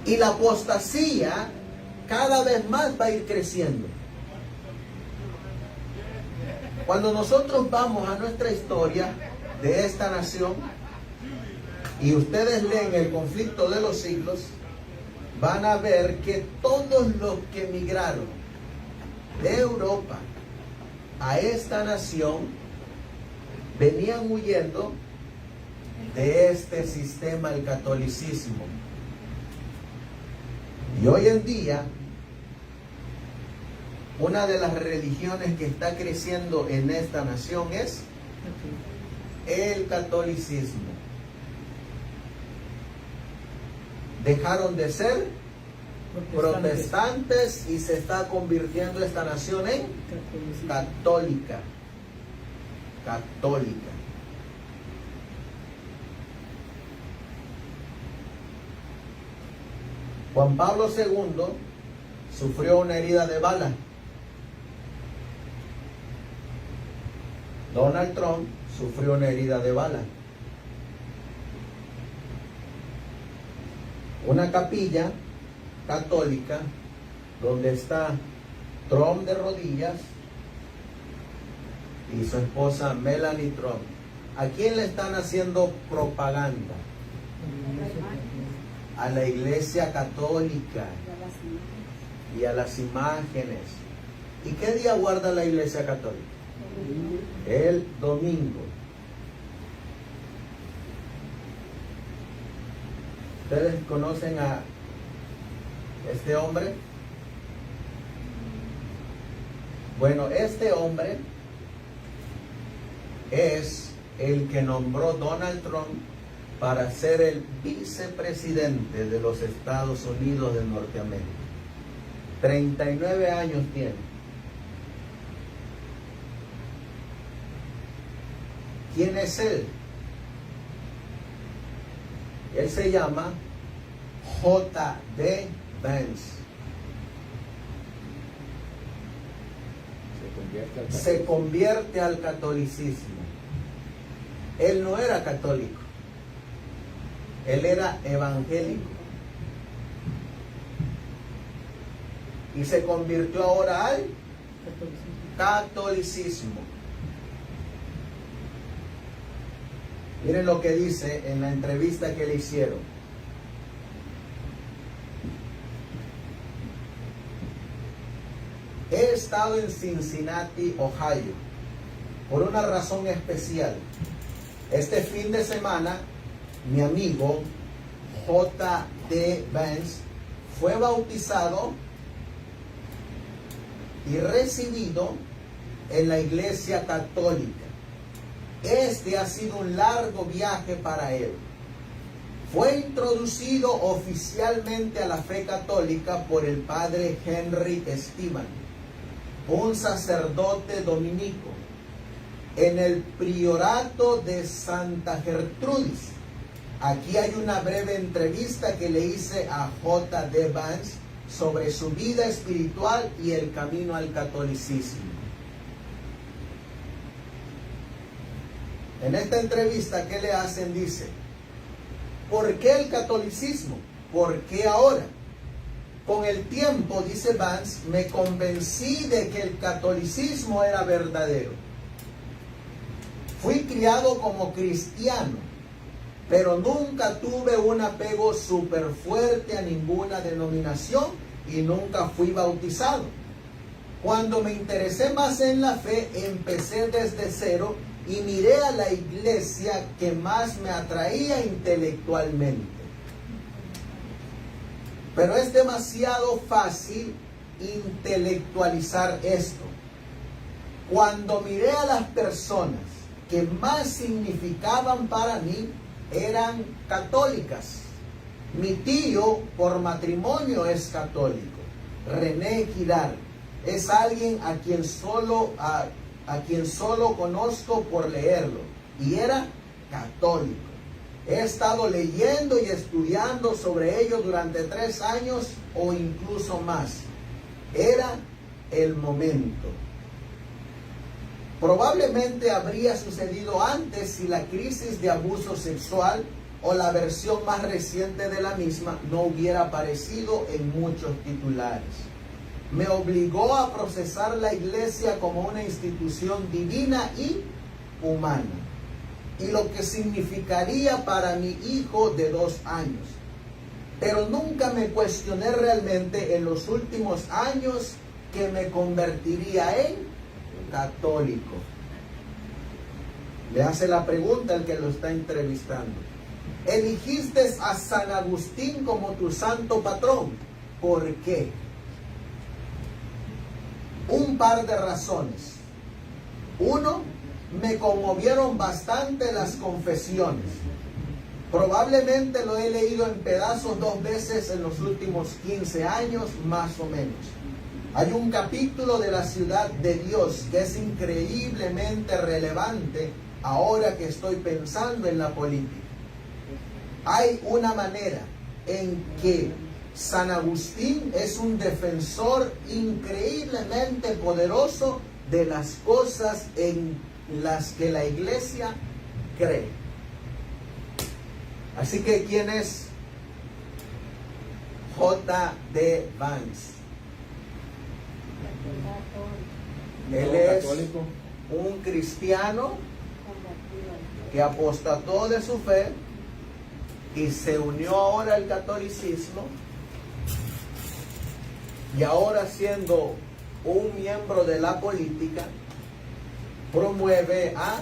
Y la apostasía cada vez más va a ir creciendo. Cuando nosotros vamos a nuestra historia de esta nación y ustedes leen el conflicto de los siglos, van a ver que todos los que emigraron de Europa a esta nación venían huyendo de este sistema, el catolicismo. Y hoy en día, una de las religiones que está creciendo en esta nación es el catolicismo. Dejaron de ser protestantes y se está convirtiendo esta nación en católica. Católica. Juan Pablo II sufrió una herida de bala. Donald Trump sufrió una herida de bala. Una capilla católica donde está Trump de rodillas y su esposa Melanie Trump. ¿A quién le están haciendo propaganda? A la iglesia católica y a las imágenes. ¿Y qué día guarda la iglesia católica? El domingo. ¿Ustedes conocen a este hombre? Bueno, este hombre es el que nombró Donald Trump para ser el vicepresidente de los Estados Unidos de Norteamérica. 39 años tiene. ¿Quién es él? Él se llama J.D. Vance. Se convierte al catolicismo. Él no era católico. Él era evangélico. Y se convirtió ahora al Catolicismo. Miren lo que dice en la entrevista que le hicieron. He estado en Cincinnati, Ohio, por una razón especial. Este fin de semana, mi amigo J.D. Vance fue bautizado y recibido en la Iglesia Católica. Este ha sido un largo viaje para él. Fue introducido oficialmente a la fe católica por el padre Henry Esteban, un sacerdote dominico, en el priorato de Santa Gertrudis. Aquí hay una breve entrevista que le hice a J.D. Vance sobre su vida espiritual y el camino al catolicismo. En esta entrevista que le hacen dice: ¿por qué el catolicismo? ¿Por qué ahora? Con el tiempo, dice Vance, me convencí de que el catolicismo era verdadero. Fui criado como cristiano, pero nunca tuve un apego súper fuerte a ninguna denominación y nunca fui bautizado. Cuando me interesé más en la fe, empecé desde cero y miré a la iglesia que más me atraía intelectualmente. Pero es demasiado fácil intelectualizar esto. Cuando miré a las personas que más significaban para mí, eran católicas. Mi tío por matrimonio es católico. René Girard es alguien a quien solo conozco por leerlo, y era católico. He estado leyendo y estudiando sobre ello durante 3 años o incluso más. Era el momento. Probablemente habría sucedido antes si la crisis de abuso sexual o la versión más reciente de la misma no hubiera aparecido en muchos titulares. Me obligó a procesar la iglesia como una institución divina y humana, y lo que significaría para mi hijo de 2 años. Pero nunca me cuestioné realmente en los últimos años que me convertiría en católico. Le hace la pregunta el que lo está entrevistando. Eligiste a San Agustín como tu santo patrón. ¿Por qué? Un par de razones. Uno, me conmovieron bastante las confesiones. Probablemente lo he leído en pedazos 2 veces en los últimos 15 años, más o menos. Hay un capítulo de la ciudad de Dios que es increíblemente relevante ahora que estoy pensando en la política. Hay una manera en que San Agustín es un defensor increíblemente poderoso de las cosas en las que la iglesia cree. Así que, ¿quién es J.D. Vance? Él es un cristiano que apostató de su fe y se unió ahora al catolicismo, y ahora, siendo un miembro de la política, promueve a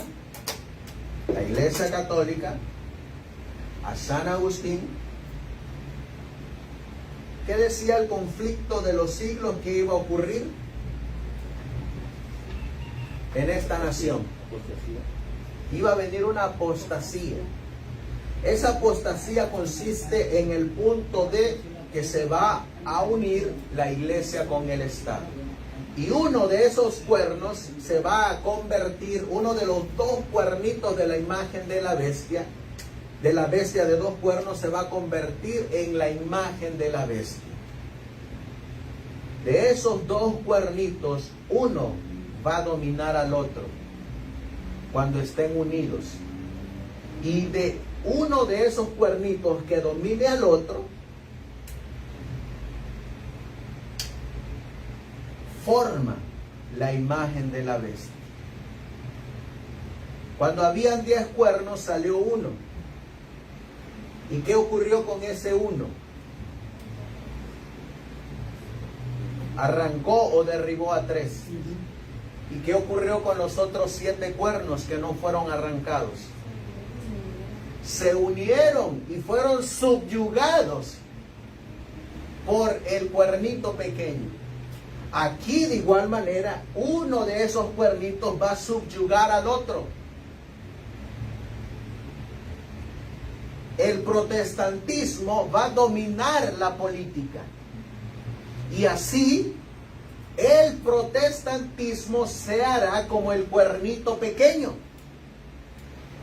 la Iglesia Católica, a San Agustín. ¿Qué decía el conflicto de los siglos que iba a ocurrir en esta nación? Iba a venir una apostasía. Esa apostasía consiste en el punto de que se va a unir la iglesia con el Estado. Y uno de esos cuernos se va a convertir, uno de los 2 cuernitos de la imagen de la bestia de 2 cuernos, se va a convertir en la imagen de la bestia. De esos 2 cuernitos, uno va a dominar al otro cuando estén unidos. Y de uno de esos cuernitos que domine al otro, forma la imagen de la bestia. Cuando habían 10 cuernos, salió uno. ¿Y qué ocurrió con ese uno? Arrancó o derribó a 3. ¿Y qué ocurrió con los otros 7 cuernos que no fueron arrancados? Se unieron y fueron subyugados por el cuernito pequeño. Aquí de igual manera, uno de esos cuernitos va a subyugar al otro. El protestantismo va a dominar la política. Y así, el protestantismo se hará como el cuernito pequeño,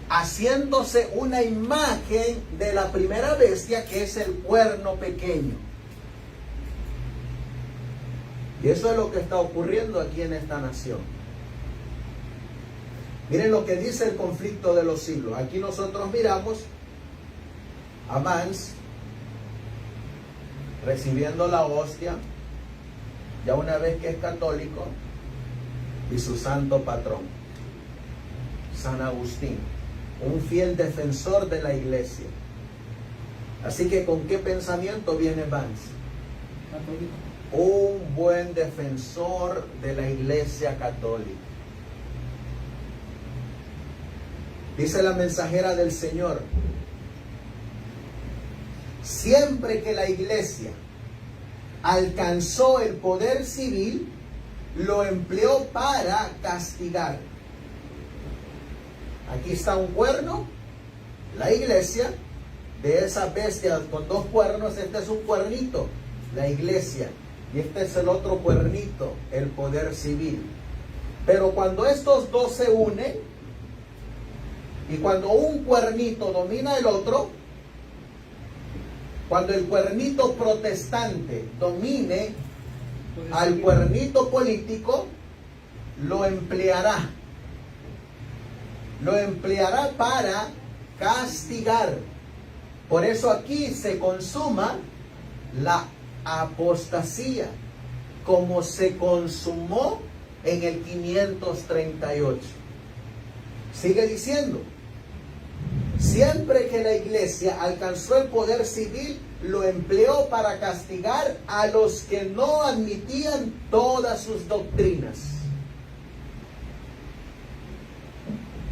haciéndose una imagen de la primera bestia, que es el cuerno pequeño. Y eso es lo que está ocurriendo aquí en esta nación. Miren lo que dice el conflicto de los siglos. Aquí nosotros miramos a Mans recibiendo la hostia, ya una vez que es católico, y su santo patrón, San Agustín, un fiel defensor de la iglesia. Así que, ¿con qué pensamiento viene Mans? Católico. Un buen defensor de la iglesia católica. Dice la mensajera del Señor: siempre que la iglesia alcanzó el poder civil, lo empleó para castigar. Aquí está un cuerno, la iglesia. De esa bestia con 2 cuernos, este es un cuernito, la iglesia. Y este es el otro cuernito, el poder civil. Pero cuando estos dos se unen, y cuando un cuernito domina el otro, cuando el cuernito protestante domine al cuernito político, lo empleará para castigar. Por eso aquí se consuma la apostasía, como se consumó en el 538. Sigue diciendo: siempre que la iglesia alcanzó el poder civil, lo empleó para castigar a los que no admitían todas sus doctrinas.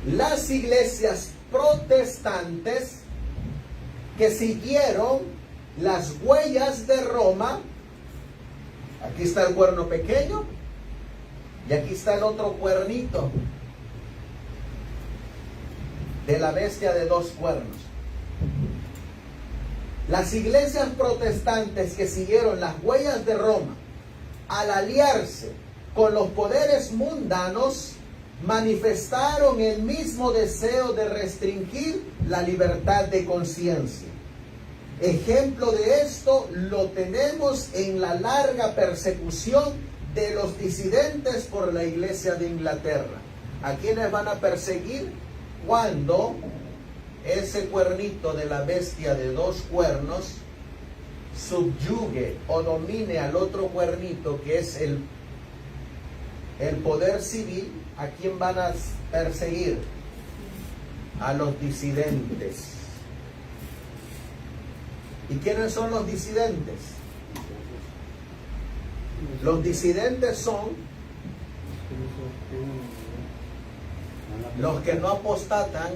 Las iglesias protestantes que siguieron las huellas de Roma, aquí está el cuerno pequeño y aquí está el otro cuernito de la bestia de 2 cuernos. Las iglesias protestantes que siguieron las huellas de Roma, al aliarse con los poderes mundanos, manifestaron el mismo deseo de restringir la libertad de conciencia. Ejemplo de esto lo tenemos en la larga persecución de los disidentes por la iglesia de Inglaterra. ¿A quiénes van a perseguir? Cuando ese cuernito de la bestia de 2 cuernos subyugue o domine al otro cuernito, que es el poder civil. ¿A quién van a perseguir? A los disidentes. ¿Y quiénes son los disidentes? Los disidentes son los que no apostatan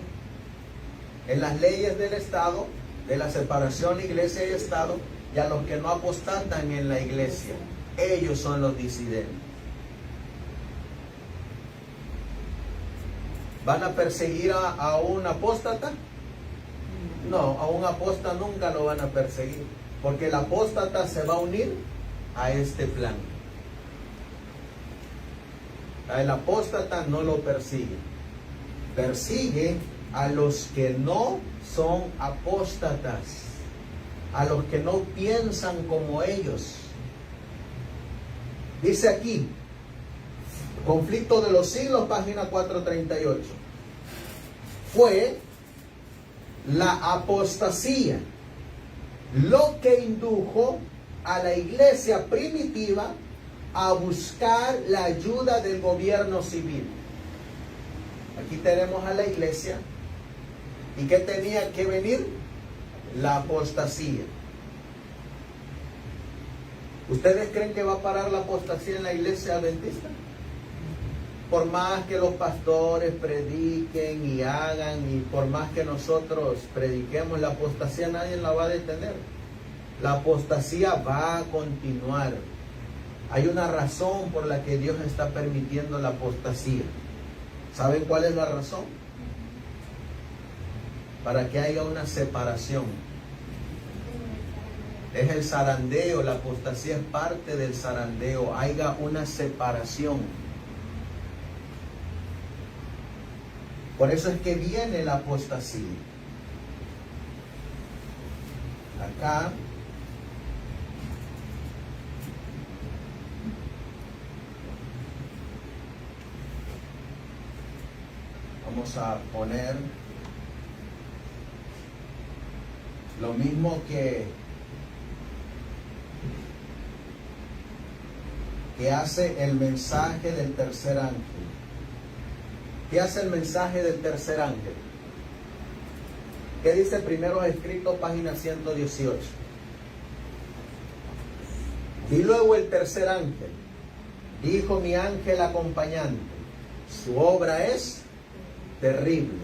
en las leyes del Estado, de la separación iglesia y Estado, y a los que no apostatan en la iglesia. Ellos son los disidentes. ¿Van a perseguir a un apóstata? No, a un apóstata nunca lo van a perseguir, porque el apóstata se va a unir a este plan. El apóstata no lo persigue. Persigue a los que no son apóstatas, a los que no piensan como ellos. Dice aquí, Conflicto de los Siglos, página 438. Fue la apostasía lo que indujo a la iglesia primitiva a buscar la ayuda del gobierno civil. Aquí tenemos a la iglesia. ¿Y qué tenía que venir? La apostasía. ¿Ustedes creen que va a parar la apostasía en la iglesia adventista? Por más que los pastores prediquen y hagan, y por más que nosotros prediquemos, la apostasía nadie la va a detener. La apostasía va a continuar. Hay una razón por la que Dios está permitiendo la apostasía. ¿Saben cuál es la razón? Para que haya una separación. Es el zarandeo, la apostasía es parte del zarandeo. Haya una separación. Por eso es que viene la apostasía. Acá vamos a poner lo mismo que hace el mensaje del tercer ángel. ¿Qué hace el mensaje del tercer ángel? ¿Qué dice Primeros Escritos, página 118? Y luego el tercer ángel dijo: mi ángel acompañante, su obra es terrible,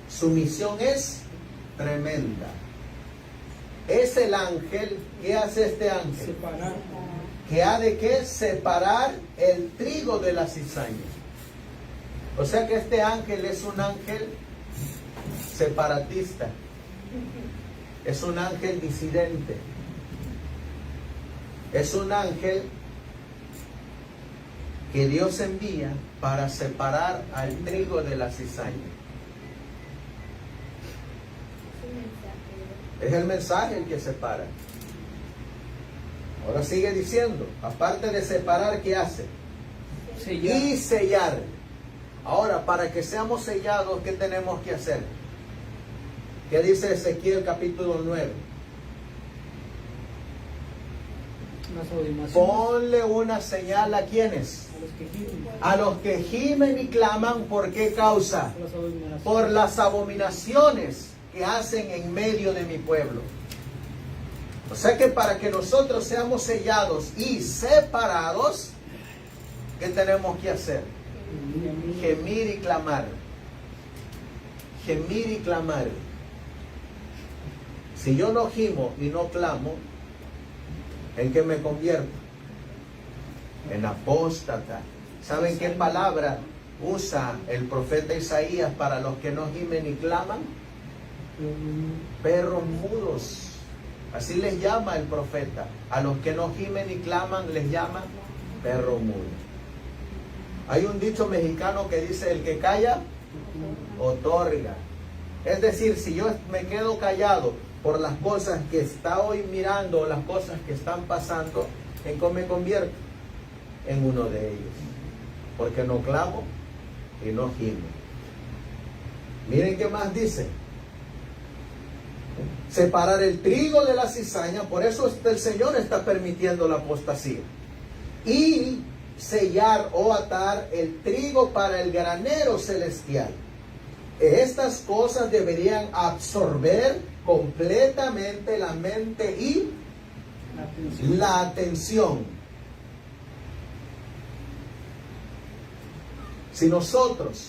su misión es tremenda. Es el ángel. ¿Qué hace este ángel? Separar. ¿Que ha de qué? Separar el trigo de la cizaña. O sea que este ángel es un ángel separatista. Es un ángel disidente. Es un ángel que Dios envía para separar al trigo de la cizaña. Es el mensaje el que separa. Ahora sigue diciendo, aparte de separar, ¿qué hace? Sellar. Y sellar. Ahora, para que seamos sellados, ¿qué tenemos que hacer? ¿Qué dice Ezequiel capítulo 9? Las abominaciones. Ponle una señal a quienes. A los que gimen. A los que gimen y claman, ¿por qué causa? Las abominaciones. Por las abominaciones que hacen en medio de mi pueblo. O sea que para que nosotros seamos sellados y separados, ¿qué tenemos que hacer? Gemir y clamar. Gemir y clamar. Si yo no gimo y no clamo, ¿en qué me convierto? En apóstata. ¿Saben qué palabra usa el profeta Isaías para los que no gimen y claman? Perros mudos. Así les llama el profeta. A los que no gimen y claman les llama perro mudo. Hay un dicho mexicano que dice: el que calla, otorga. Es decir, si yo me quedo callado por las cosas que está hoy mirando, o las cosas que están pasando, ¿en qué me convierto? En uno de ellos. Porque no clamo y no gimo. Miren qué más dice. Separar el trigo de la cizaña. Por eso el Señor está permitiendo la apostasía. Y sellar o atar el trigo para el granero celestial. Estas cosas deberían absorber completamente la mente y la atención. Si nosotros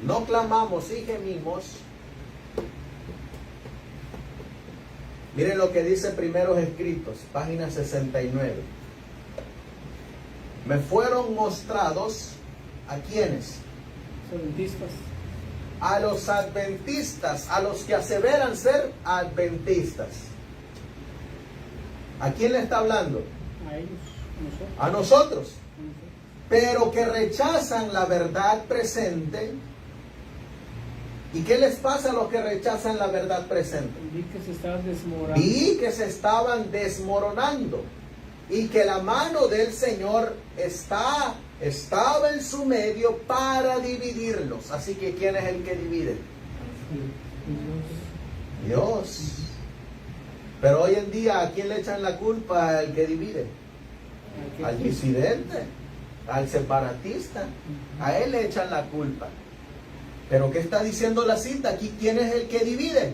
no clamamos y gemimos, miren lo que dice Primeros Escritos, página 69. Me fueron mostrados ¿a quiénes? Adventistas. A los adventistas, a los que aseveran ser adventistas. ¿A quién le está hablando? A ellos, nosotros. A nosotros. Pero que rechazan la verdad presente. ¿Y qué les pasa a los que rechazan la verdad presente? Vi que se estaban desmoronando. Vi que se estaban desmoronando y que la mano del Señor estaba en su medio para dividirlos. Así que ¿quién es el que divide? Dios. Pero hoy en día, ¿a quién le echan la culpa al que divide? al disidente, al separatista. A él le echan la culpa. Pero ¿qué está diciendo la cita aquí? ¿Quién es el que divide?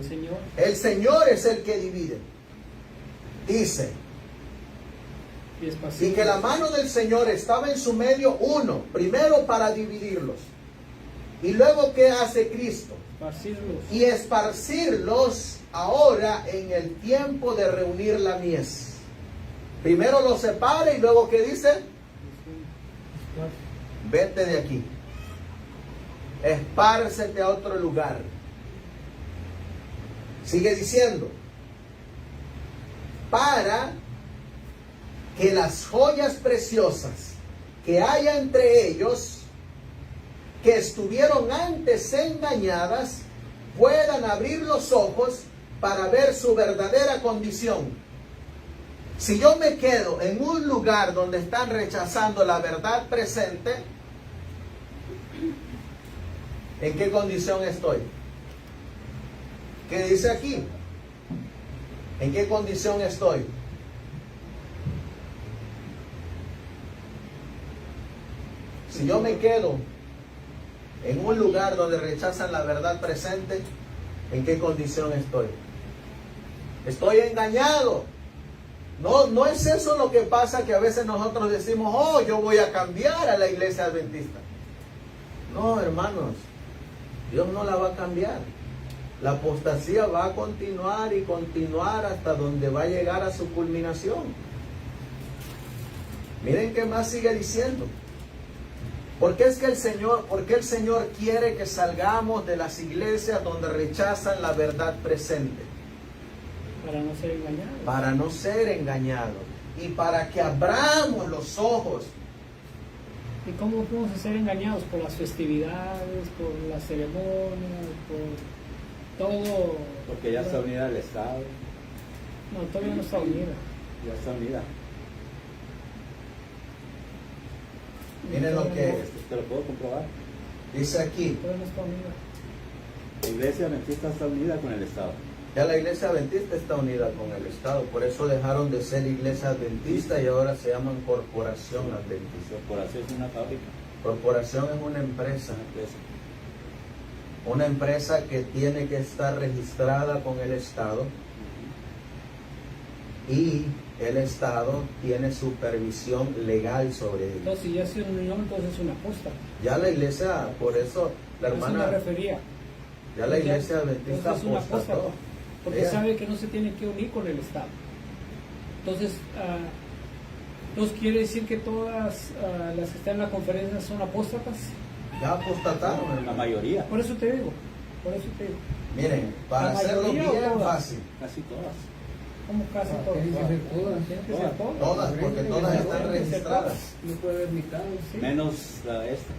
El Señor. El Señor es el que divide. Dice, y que la mano del Señor estaba en su medio, primero para dividirlos. Y luego, ¿qué hace Cristo? Esparcirlos. Y esparcirlos ahora en el tiempo de reunir la mies. Primero los separa y luego, ¿qué dice? Vete de aquí. Espárcete a otro lugar. Sigue diciendo, para que las joyas preciosas que haya entre ellos, que estuvieron antes engañadas, puedan abrir los ojos para ver su verdadera condición. Si yo me quedo en un lugar donde están rechazando la verdad presente, ¿en qué condición estoy? ¿Qué dice aquí? ¿En qué condición estoy? Si yo me quedo en un lugar donde rechazan la verdad presente, ¿en qué condición estoy? Estoy engañado. No es eso lo que pasa, que a veces nosotros decimos, oh, yo voy a cambiar a la iglesia adventista. No, hermanos, Dios no la va a cambiar. La apostasía va a continuar y continuar hasta donde va a llegar a su culminación. Miren qué más sigue diciendo. ¿Por qué el Señor quiere que salgamos de las iglesias donde rechazan la verdad presente? Para no ser engañados. Para no ser engañados. Y para que abramos los ojos. ¿Y cómo podemos ser engañados? Por las festividades, por las ceremonias, por todo. Porque ya está unida al Estado. No, todavía no está unida. Ya está unida. Miren lo que Te lo puedo comprobar. dice aquí. Todavía no está unida. La iglesia adventista está unida con el Estado. Ya la iglesia adventista está unida con el Estado. Por eso dejaron de ser iglesia adventista y ahora se llaman corporación adventista. Corporación es una fábrica. Corporación es una empresa. Una empresa que tiene que estar registrada con el Estado. Y el Estado tiene supervisión legal sobre ello. Entonces, si ya es un unión, entonces es una aposta. Ya la iglesia, por eso la hermana, me refería. ya la iglesia adventista Entonces es una aposta, apostató. porque Ella- sabe que no se tiene que unir con el Estado. Entonces, ¿nos quiere decir que todas las que están en la conferencia son apóstatas? Ya apostataron, La hermano. mayoría, Por eso te digo. Miren, para ¿La hacerlo mayoría o bien todas? fácil, casi todas. Como casi todas. Tienen que ser todas. Tienen que ser todas. todas, porque todas están registradas. No puede haber mitad. Sí. Menos la esta.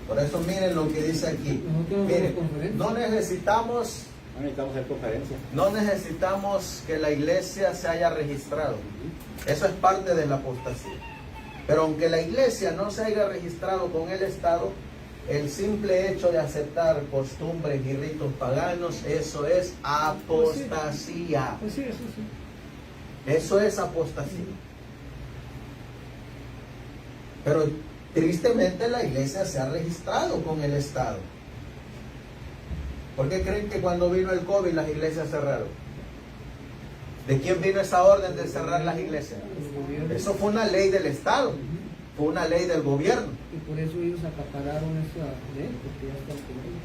Por eso miren lo que dice aquí. Nosotros Miren, somos conferencia. no necesitamos, No necesitamos hacer conferencia. no necesitamos que la iglesia se haya registrado. Eso es parte de la apostasía. Pero aunque la iglesia no se haya registrado con el Estado, el simple hecho de aceptar costumbres y ritos paganos, eso es apostasía. Pues sí, eso sí. Eso es apostasía. Pero tristemente la iglesia se ha registrado con el Estado. ¿Por qué creen que cuando vino el COVID las iglesias cerraron? ¿De quién vino esa orden de cerrar las iglesias? Eso fue una ley del Estado, fue una ley del gobierno. Y por eso ellos acapararon esa ley, porque ya están con ellos.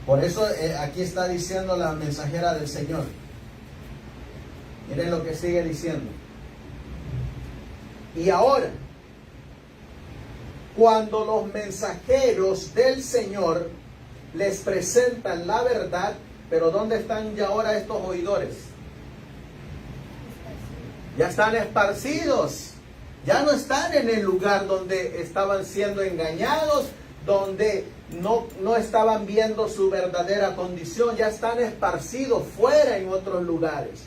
Por eso aquí está diciendo la mensajera del Señor. Miren lo que sigue diciendo. Y ahora, cuando los mensajeros del Señor les presentan la verdad, pero ¿dónde están ya ahora estos oidores? Ya están esparcidos. Ya no están en el lugar donde estaban siendo engañados, donde no estaban viendo su verdadera condición. Ya están esparcidos fuera en otros lugares.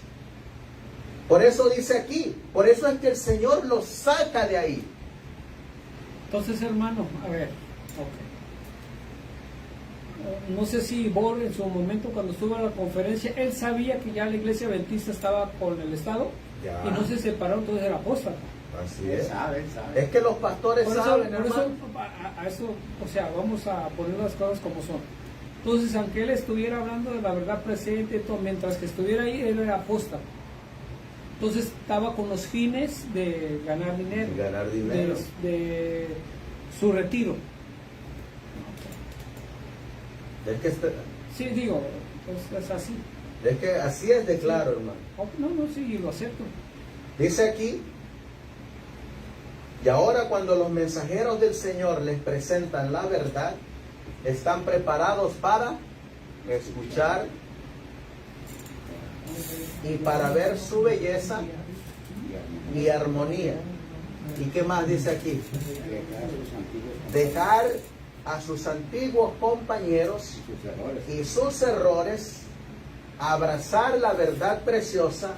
Por eso dice aquí, por eso es que el Señor los saca de ahí. Entonces, hermano, a ver, ok. no sé si Bor en su momento cuando estuvo en la conferencia, él sabía que ya la iglesia adventista estaba con el Estado Ya. y no se separó, entonces era apóstata. Así Él es. sabe, él sabe. Es que los pastores Por eso, saben, por eso, hermano. a eso, o sea, vamos a poner las cosas como son. Entonces, aunque él estuviera hablando de la verdad presente, todo, mientras que estuviera ahí, él era apóstata. Entonces, estaba con los fines de ganar dinero. De ganar dinero. De su retiro. Es que, Sí, digo, es así. es que así es de claro, hermano. No, no, sí, lo acepto. Dice aquí, y ahora cuando los mensajeros del Señor les presentan la verdad, están preparados para escuchar y para ver su belleza y armonía. ¿Y qué más dice aquí? Dejar a sus antiguos compañeros y sus errores, abrazar la verdad preciosa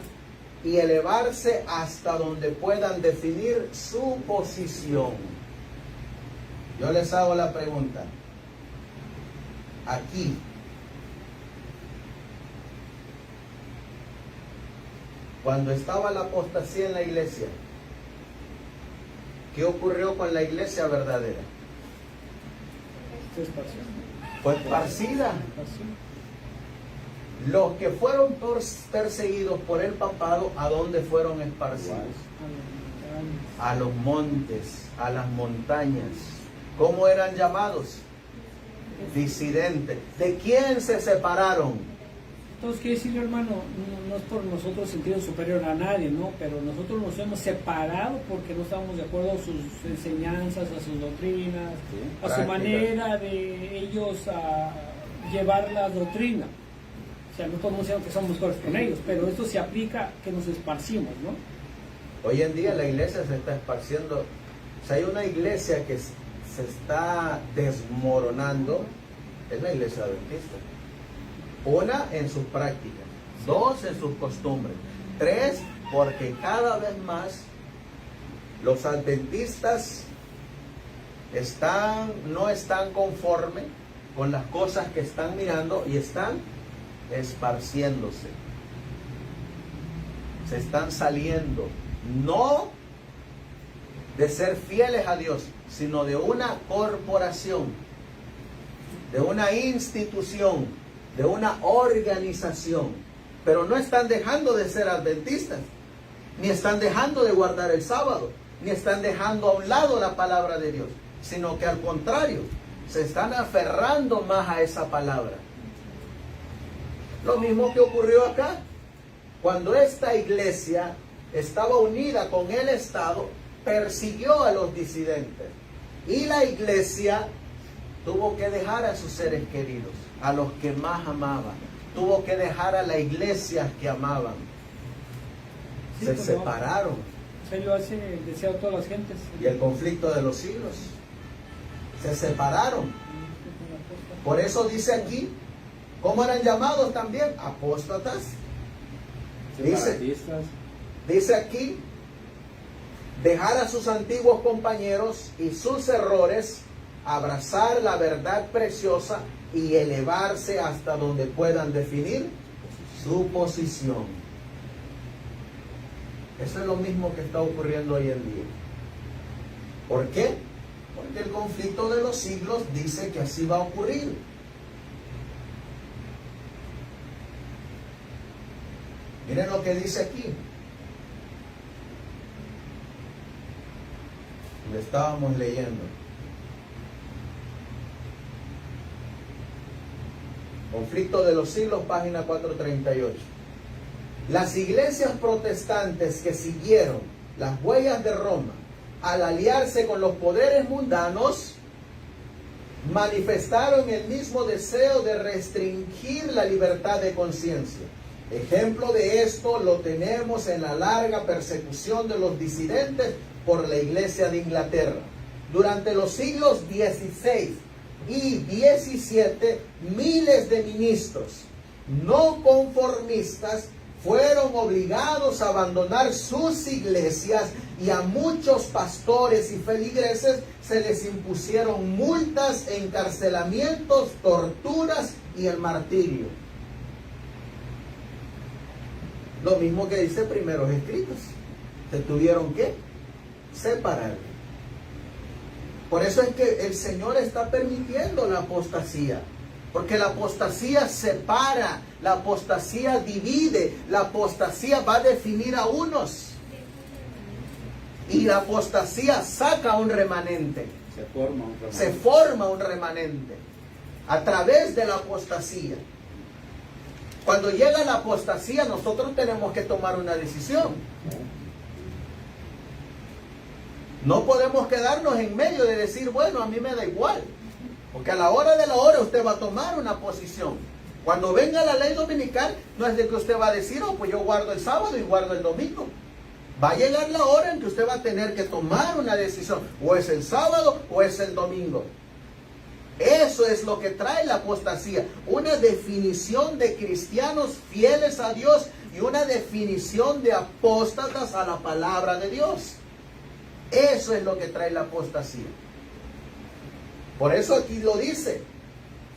y elevarse hasta donde puedan definir su posición. Yo les hago la pregunta. Aquí, cuando estaba la apostasía en la iglesia, ¿qué ocurrió con la iglesia verdadera? Se esparció. Fue esparcida. Esparció. Los que fueron perseguidos por el papado, ¿a dónde fueron esparcidos? A los montes, a las montañas. ¿Cómo eran llamados? Disidentes. ¿De quién se separaron? Entonces, quiere decir, hermano, no es por nosotros sentirnos superior a nadie, ¿no? Pero nosotros nos hemos separado porque no estábamos de acuerdo a sus enseñanzas, a sus doctrinas, Sí, a su manera de ellos llevar la doctrina. O sea, no estamos diciendo que somos mejores con ellos, pero esto se aplica que nos esparcimos, ¿no? Hoy en día la iglesia se está esparciendo. O sea, hay una iglesia que se está desmoronando, es la iglesia adventista. Una, en sus prácticas. Dos, en sus costumbres. Tres, porque cada vez más los adventistas no están conformes con las cosas que están mirando y están esparciéndose. Se están saliendo, no de ser fieles a Dios, sino de una corporación, de una institución, de una organización. Pero no están dejando de ser adventistas, ni están dejando de guardar el sábado, ni están dejando a un lado la palabra de Dios, sino que al contrario, se están aferrando más a esa palabra. Lo mismo que ocurrió acá. Cuando esta iglesia estaba unida con el Estado, persiguió a los disidentes. Y la iglesia tuvo que dejar a sus seres queridos, a los que más amaban. Tuvo que dejar a la iglesia que amaban. Sí, Se pues, separaron. O sea, yo hace el deseo a todas las gentes. Y el conflicto de los siglos. Se separaron. Por eso dice aquí, ¿cómo eran llamados también? Apóstatas. Dice aquí, dejar a sus antiguos compañeros y sus errores, abrazar la verdad preciosa y elevarse hasta donde puedan definir su posición. Eso es lo mismo que está ocurriendo hoy en día. ¿Por qué? Porque el conflicto de los siglos dice que así va a ocurrir. Miren lo que dice aquí. Lo estábamos leyendo. Conflicto de los siglos, página 438. Las iglesias protestantes que siguieron las huellas de Roma al aliarse con los poderes mundanos, manifestaron el mismo deseo de restringir la libertad de conciencia. Ejemplo de esto lo tenemos en la larga persecución de los disidentes por la Iglesia de Inglaterra. Durante los siglos XVI y XVII, miles de ministros no conformistas fueron obligados a abandonar sus iglesias y a muchos pastores y feligreses se les impusieron multas, encarcelamientos, torturas y el martirio. Lo mismo que dice Primeros Escritos. Se tuvieron que separar. Por eso es que el Señor está permitiendo la apostasía. Porque la apostasía separa, la apostasía divide, la apostasía va a definir a unos. Y la apostasía saca un remanente. Se forma un remanente a través de la apostasía. Cuando llega la apostasía, nosotros tenemos que tomar una decisión. No podemos quedarnos en medio de decir, bueno, a mí me da igual. Porque a la hora de la hora usted va a tomar una posición. Cuando venga la ley dominical, no es de que usted va a decir, oh, pues yo guardo el sábado y guardo el domingo. Va a llegar la hora en que usted va a tener que tomar una decisión. O es el sábado o es el domingo. Eso es lo que trae la apostasía. Una definición de cristianos fieles a Dios y una definición de apóstatas a la palabra de Dios. Eso es lo que trae la apostasía. Por eso aquí lo dice.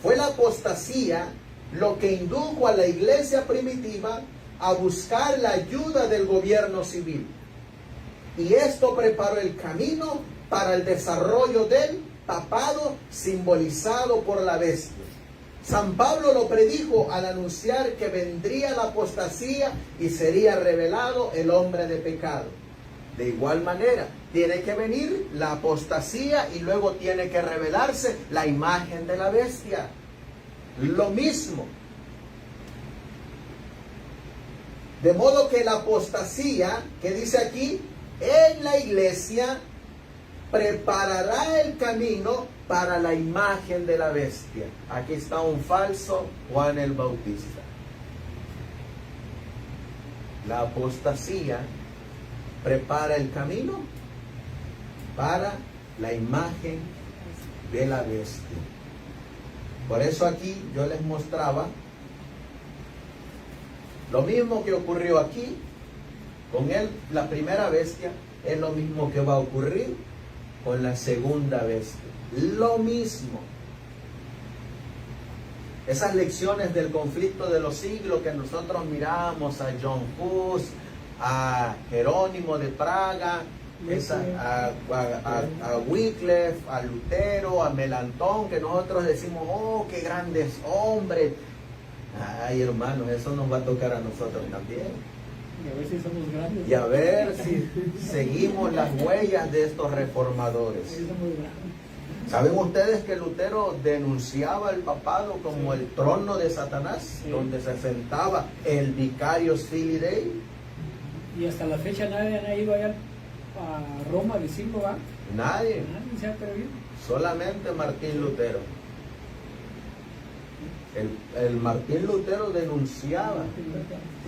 Fue la apostasía lo que indujo a la iglesia primitiva a buscar la ayuda del gobierno civil. Y esto preparó el camino para el desarrollo del papado simbolizado por la bestia. San Pablo lo predijo al anunciar que vendría la apostasía y sería revelado el hombre de pecado. De igual manera, tiene que venir la apostasía y luego tiene que revelarse la imagen de la bestia. Lo mismo. De modo que la apostasía, que dice aquí, en la iglesia preparará el camino para la imagen de la bestia. Aquí está un falso Juan el Bautista. La apostasía prepara el camino para la imagen de la bestia. Por eso aquí yo les mostraba lo mismo que ocurrió aquí con la primera bestia, es lo mismo que va a ocurrir con la segunda bestia. Lo mismo. Esas lecciones del conflicto de los siglos que nosotros miramos a John Hus, a Jerónimo de Praga, a Wycliffe, a Lutero, a Melantón, que nosotros decimos, oh, qué grandes hombres. Ay, hermanos, eso nos va a tocar a nosotros también. Y a ver si somos grandes. Y a ver si seguimos las huellas de estos reformadores. ¿Saben ustedes que Lutero denunciaba el papado como el trono de Satanás, donde se sentaba el Vicarius Filii Dei? Y hasta la fecha nadie ha ido allá a Roma a decirlo, ¿va? Nadie. Nadie se ha atrevido. Solamente Martín Lutero. El Martín Lutero denunciaba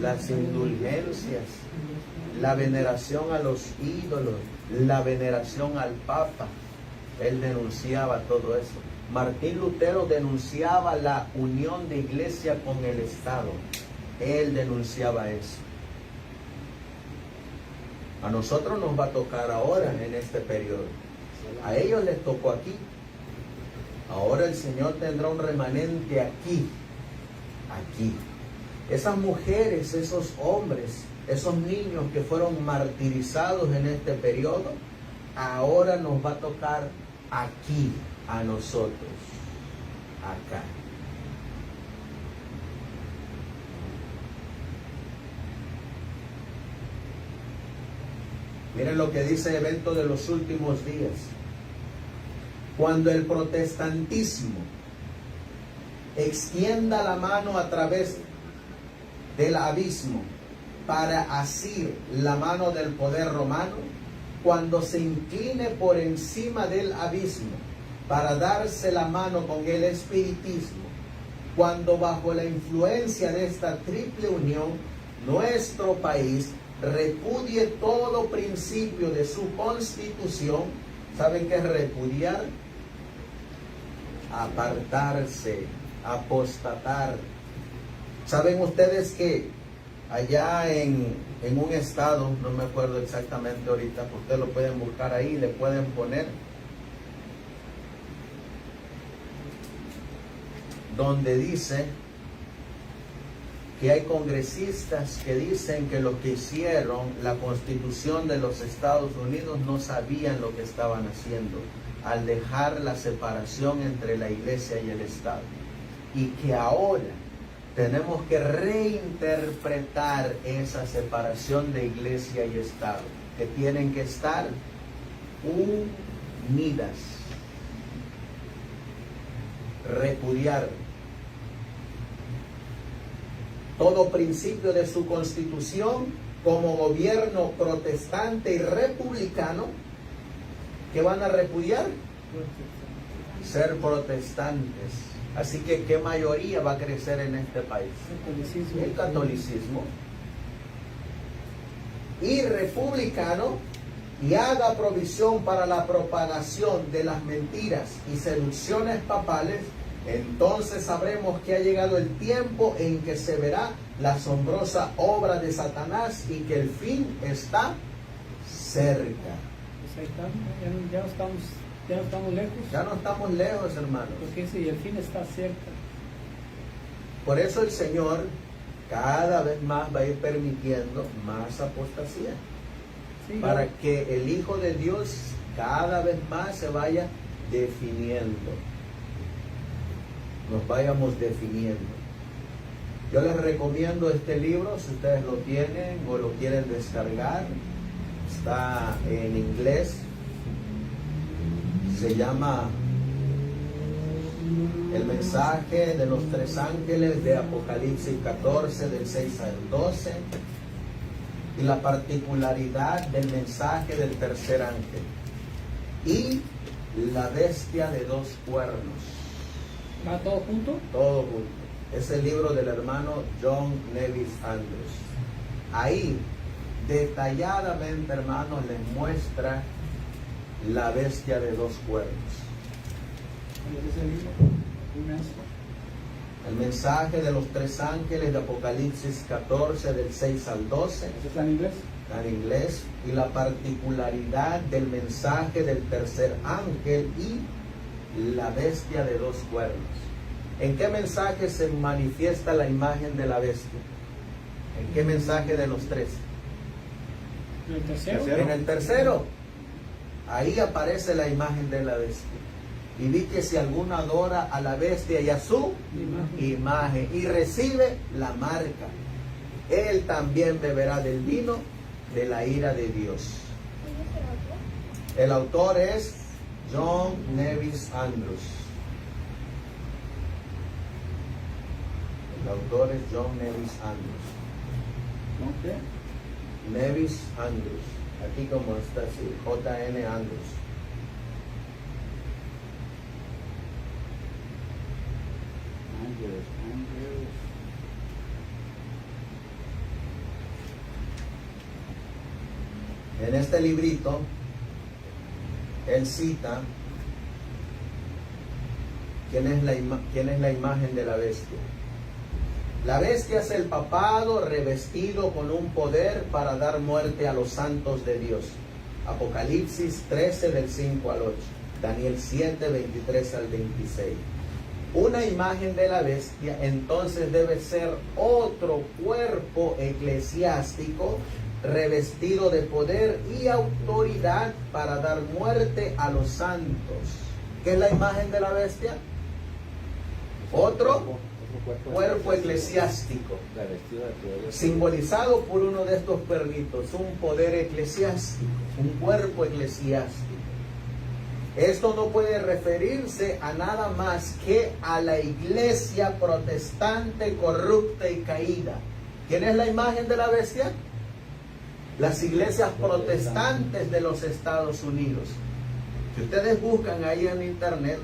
las indulgencias, la veneración a los ídolos, la veneración al Papa. Él denunciaba todo eso. Martín Lutero denunciaba la unión de iglesia con el Estado. Él denunciaba eso. A nosotros nos va a tocar ahora en este periodo. A ellos les tocó aquí. Ahora el Señor tendrá un remanente aquí. Aquí. Esas mujeres, esos hombres, esos niños que fueron martirizados en este periodo, ahora nos va a tocar aquí a nosotros. Acá. Miren lo que dice Evento de los Últimos Días. Cuando el protestantismo extienda la mano a través del abismo para asir la mano del poder romano, cuando se incline por encima del abismo para darse la mano con el espiritismo, cuando bajo la influencia de esta triple unión, nuestro país repudie todo principio de su constitución. ¿Saben qué es repudiar? Apartarse, apostatar. ¿Saben ustedes que allá en un estado, no me acuerdo exactamente ahorita, ustedes lo pueden buscar ahí, le pueden poner, donde dice que hay congresistas que dicen que los que hicieron la Constitución de los Estados Unidos no sabían lo que estaban haciendo al dejar la separación entre la iglesia y el Estado, y que ahora tenemos que reinterpretar esa separación de iglesia y Estado, que tienen que estar unidas, repudiar todo principio de su constitución como gobierno protestante y republicano. ¿Qué van a repudiar? Ser protestantes. Así que ¿qué mayoría va a crecer en este país? El catolicismo. Y republicano, y haga provisión para la propagación de las mentiras y seducciones papales, entonces sabremos que ha llegado el tiempo en que se verá la asombrosa obra de Satanás y que el fin está cerca. Pues ahí está, ya no estamos lejos. Ya no estamos lejos, hermanos. Porque sí, el fin está cerca. Por eso el Señor cada vez más va a ir permitiendo más apostasía. Sí, Para que el Hijo de Dios cada vez más se vaya definiendo. Nos vayamos definiendo. Yo les recomiendo este libro, si ustedes lo tienen o lo quieren descargar. Está en inglés. Se llama El mensaje de los tres ángeles de Apocalipsis 14, del 6 al 12. Y la particularidad del mensaje del tercer ángel. Y la bestia de dos cuernos. ¿Va todo junto? Todo junto. Es el libro del hermano John Nevis Andrews. Ahí, detalladamente, hermanos, les muestra la bestia de dos cuernos. El mensaje de los tres ángeles de Apocalipsis 14, del 6 al 12. ¿Eso está en inglés? Está en inglés. Y la particularidad del mensaje del tercer ángel y la bestia de dos cuernos. ¿En qué mensaje se manifiesta la imagen de la bestia? ¿En qué mensaje de los tres? ¿El tercero? En el tercero. Ahí aparece la imagen de la bestia. Y vi que si alguno adora a la bestia y a su imagen y recibe la marca, él también beberá del vino de la ira de Dios. El autor es John Nevis Andrews. El autor es John Nevis Andrews. ¿No? ¿Qué? Nevis Andrews. Aquí como está así, J.N. Andrews. Andrews. En este librito, él cita quién es la imagen de la bestia. La bestia es el papado revestido con un poder para dar muerte a los santos de Dios. Apocalipsis 13, del 5 al 8. Daniel 7, 23 al 26. Una imagen de la bestia entonces debe ser otro cuerpo eclesiástico revestido de poder y autoridad para dar muerte a los santos. ¿Qué es la imagen de la bestia? Otro cuerpo eclesiástico, simbolizado por uno de estos perritos, un poder eclesiástico, un cuerpo eclesiástico. Esto no puede referirse a nada más que a la iglesia protestante corrupta y caída. ¿Quién es la imagen de la bestia? Las iglesias protestantes de los Estados Unidos. Si ustedes buscan ahí en internet,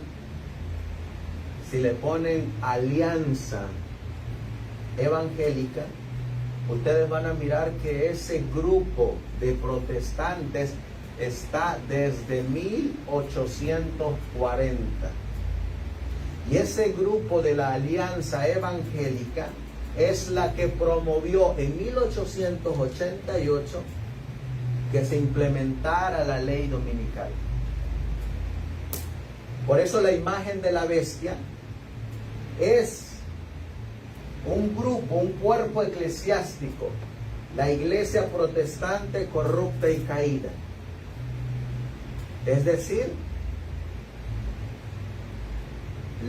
si le ponen Alianza Evangélica, ustedes van a mirar que ese grupo de protestantes está desde 1840. Y ese grupo de la Alianza Evangélica es la que promovió en 1888 que se implementara la ley dominical. Por eso la imagen de la bestia es un grupo, un cuerpo eclesiástico, la iglesia protestante corrupta y caída. Es decir,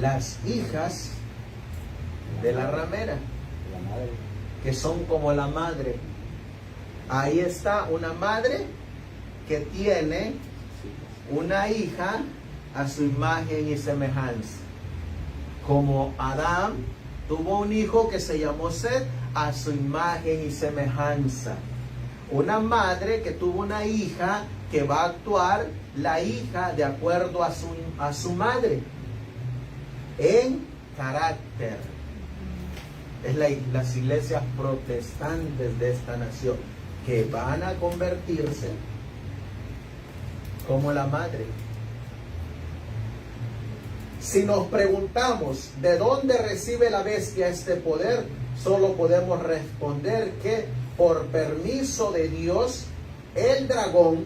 las hijas de la ramera, La madre. que son como la madre. Ahí está una madre que tiene una hija a su imagen y semejanza. Como Adán tuvo un hijo que se llamó Set a su imagen y semejanza. Una madre que tuvo una hija que va a actuar la hija de acuerdo a su madre en carácter. Es las iglesias protestantes de esta nación que van a convertirse como la madre. Si nos preguntamos de dónde recibe la bestia este poder, solo podemos responder que por permiso de Dios, el dragón,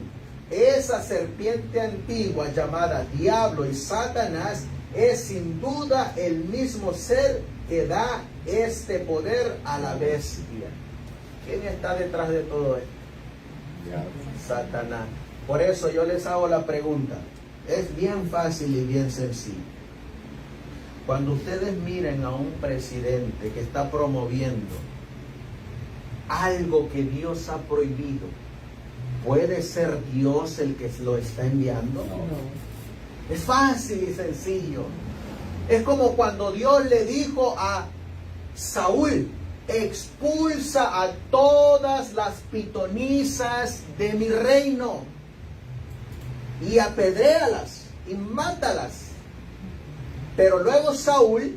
esa serpiente antigua llamada Diablo y Satanás, es sin duda el mismo ser que da este poder a la bestia. ¿Quién está detrás de todo esto? Satanás. Por eso yo les hago la pregunta. Es bien fácil y bien sencillo. Cuando ustedes miren a un presidente que está promoviendo algo que Dios ha prohibido, ¿puede ser Dios el que lo está enviando? No. Es fácil y sencillo. Es como cuando Dios le dijo a Saúl: expulsa a todas las pitonisas de mi reino y apedréalas y mátalas. Pero luego Saúl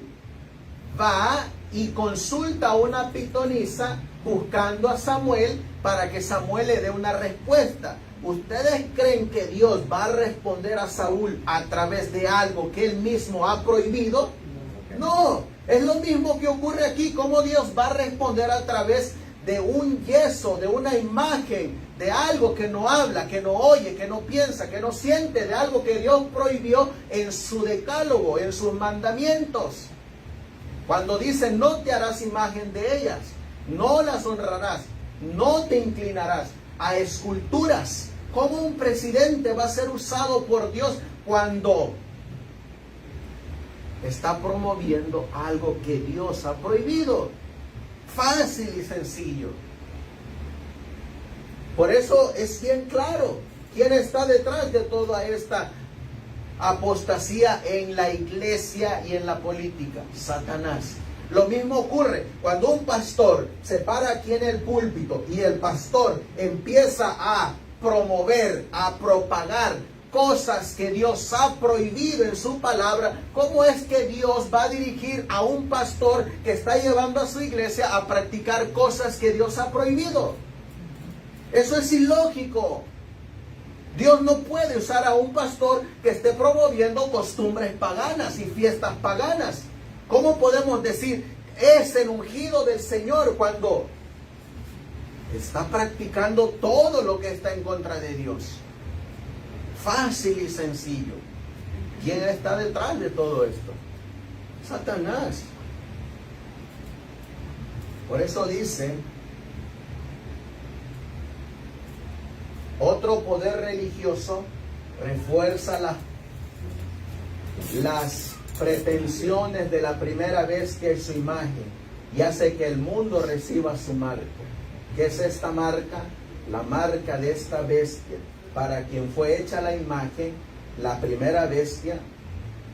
va y consulta a una pitonisa buscando a Samuel para que Samuel le dé una respuesta. ¿Ustedes creen que Dios va a responder a Saúl a través de algo que él mismo ha prohibido? No, es lo mismo que ocurre aquí. ¿Cómo Dios va a responder a través de un yeso, de una imagen, de algo que no habla, que no oye, que no piensa, que no siente, de algo que Dios prohibió en su decálogo, en sus mandamientos? Cuando dice: no te harás imagen de ellas, no las honrarás, no te inclinarás a esculturas. ¿Cómo un presidente va a ser usado por Dios cuando está promoviendo algo que Dios ha prohibido? Fácil y sencillo. Por eso es bien claro quién está detrás de toda esta apostasía en la iglesia y en la política: Satanás. Lo mismo ocurre cuando un pastor se para aquí en el púlpito y el pastor empieza a promover, a propagar cosas que Dios ha prohibido en su palabra. ¿Cómo es que Dios va a dirigir a un pastor que está llevando a su iglesia a practicar cosas que Dios ha prohibido? Eso es ilógico. Dios no puede usar a un pastor que esté promoviendo costumbres paganas y fiestas paganas. ¿Cómo podemos decir es el ungido del Señor cuando está practicando todo lo que está en contra de Dios? Fácil y sencillo. ¿Quién está detrás de todo esto? Satanás. Por eso dice: otro poder religioso refuerza las pretensiones de la primera bestia y su imagen y hace que el mundo reciba su marca. ¿Qué es esta marca? La marca de esta bestia, para quien fue hecha la imagen, la primera bestia,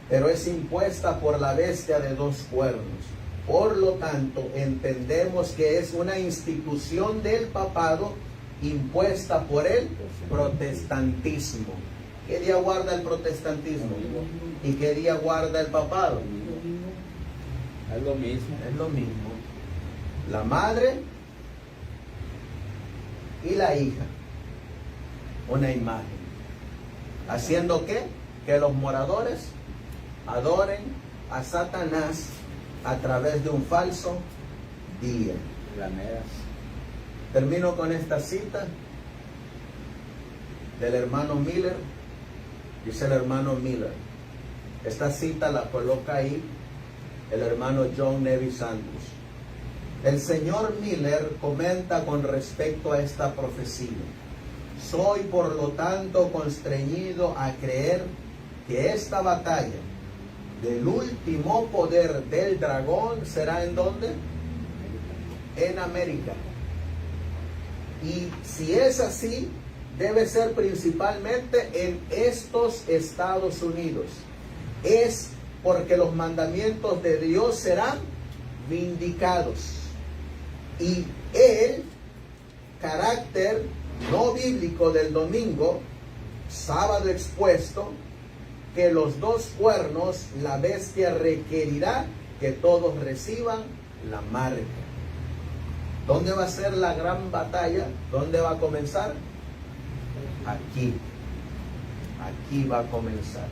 pero es impuesta por la bestia de dos cuernos. Por lo tanto, entendemos que es una institución del papado impuesta por el protestantismo. ¿Qué día guarda el protestantismo? ¿Y qué día guarda el papado? Es lo mismo. Es lo mismo. La madre y la hija. Una imagen. ¿Haciendo qué? Que los moradores adoren a Satanás a través de un falso día. Rameras. Termino con esta cita del hermano Miller. Dice el hermano Miller. Esta cita la coloca ahí el hermano John Nevi Santos. El señor Miller comenta con respecto a esta profecía. Soy por lo tanto constreñido a creer que esta batalla del último poder del dragón será ¿en dónde? En América. Y si es así, debe ser principalmente en estos Estados Unidos. Es porque los mandamientos de Dios serán vindicados. Y el carácter no bíblico del domingo, sábado expuesto, que los dos cuernos, la bestia requerirá que todos reciban la marca. ¿Dónde va a ser la gran batalla? ¿Dónde va a comenzar? Aquí. Aquí va a comenzar.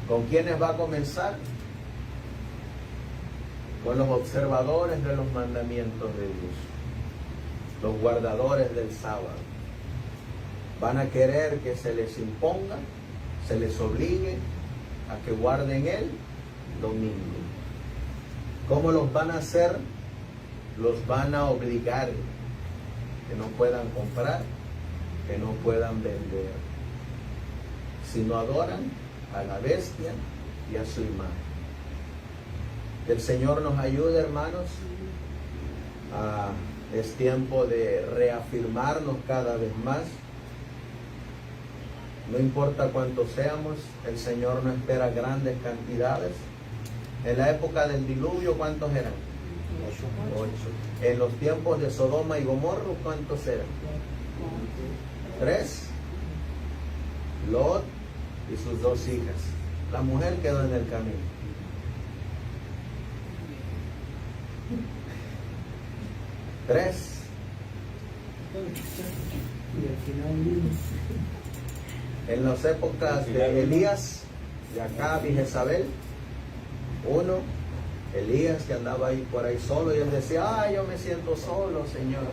¿Con quiénes va a comenzar? Con los observadores de los mandamientos de Dios, los guardadores del sábado. Van a querer que se les imponga, se les obligue a que guarden el domingo. ¿Cómo los van a hacer? Los van a obligar que no puedan comprar, que no puedan vender, si no adoran a la bestia y a su imagen. Que el Señor nos ayude, hermanos. Es tiempo de reafirmarnos cada vez más. No importa cuántos seamos, el Señor no espera grandes cantidades. En la época del diluvio, ¿cuántos eran? 8. En los tiempos de Sodoma y Gomorra, ¿cuántos eran? 3. Lot y sus 2 hijas. La mujer quedó en el camino. 3. Y al final mismo. En las épocas de Elías, de Acab y Jezabel, 1, Elías que andaba ahí por ahí solo y él decía, ay, yo me siento solo, Señor.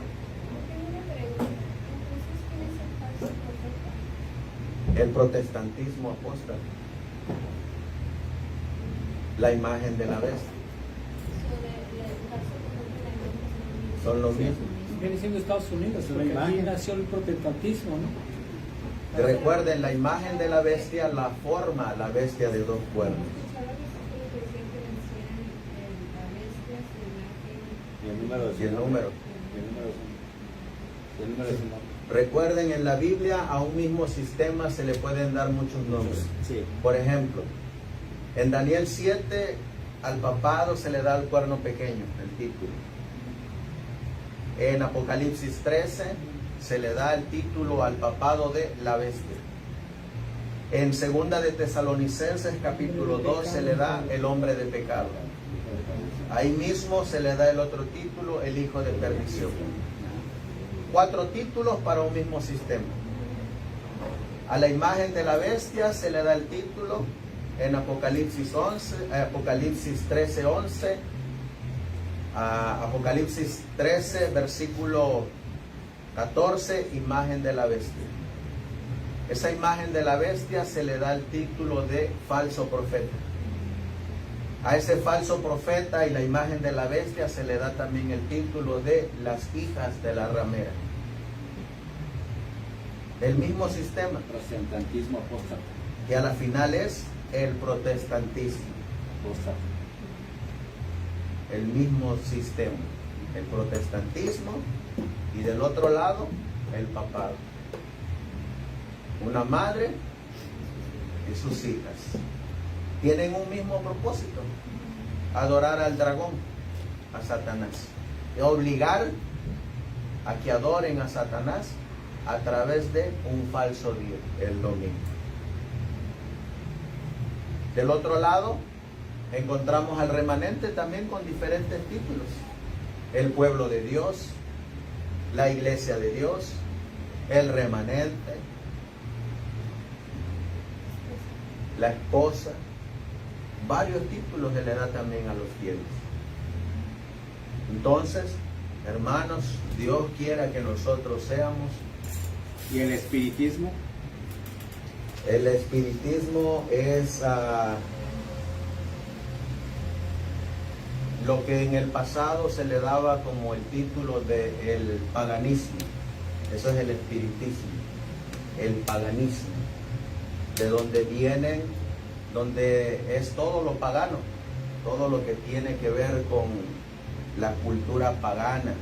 Tengo una pregunta. Entonces, ¿quién es el falso profeta? El protestantismo apóstata, la imagen de la bestia, son los mismos. Viene siendo Estados Unidos, Es una porque aquí imagen. nació el protestantismo, ¿no? Recuerden, la imagen de la bestia la forma la bestia de 2 cuernos. Y el número de su Y el número. Y el número de su nombre. Recuerden, en la Biblia a un mismo sistema se le pueden dar muchos nombres. Sí. Por ejemplo, en Daniel 7 al papado se le da el cuerno pequeño, el título. En Apocalipsis 13 se le da el título al papado de la bestia. En Segunda de Tesalonicenses capítulo 2 se le da el hombre de pecado. Ahí mismo se le da el otro título, el hijo de perdición. 4 títulos para un mismo sistema. A la imagen de la bestia se le da el título en Apocalipsis 13:11, Apocalipsis 13, versículo 14, imagen de la bestia. Esa imagen de la bestia se le da el título de falso profeta. A ese falso profeta y la imagen de la bestia se le da también el título de las hijas de la ramera. El mismo sistema. Protestantismo apóstata. Y a la final es el protestantismo. Apóstata. El mismo sistema. El protestantismo y del otro lado el papado. Una madre y sus hijas. Tienen un mismo propósito: adorar al dragón, a Satanás, y obligar a que adoren a Satanás a través de un falso día, el domingo. Del otro lado encontramos al remanente también con diferentes títulos: el pueblo de Dios, la iglesia de Dios, el remanente, la esposa. Varios títulos se le da también a los fieles. Entonces, hermanos, Dios quiera que nosotros seamos. ¿Y el espiritismo? El espiritismo es lo que en el pasado se le daba como el título de el paganismo. Eso es el espiritismo, el paganismo, de donde vienen, donde es todo lo pagano, todo lo que tiene que ver con la cultura pagana.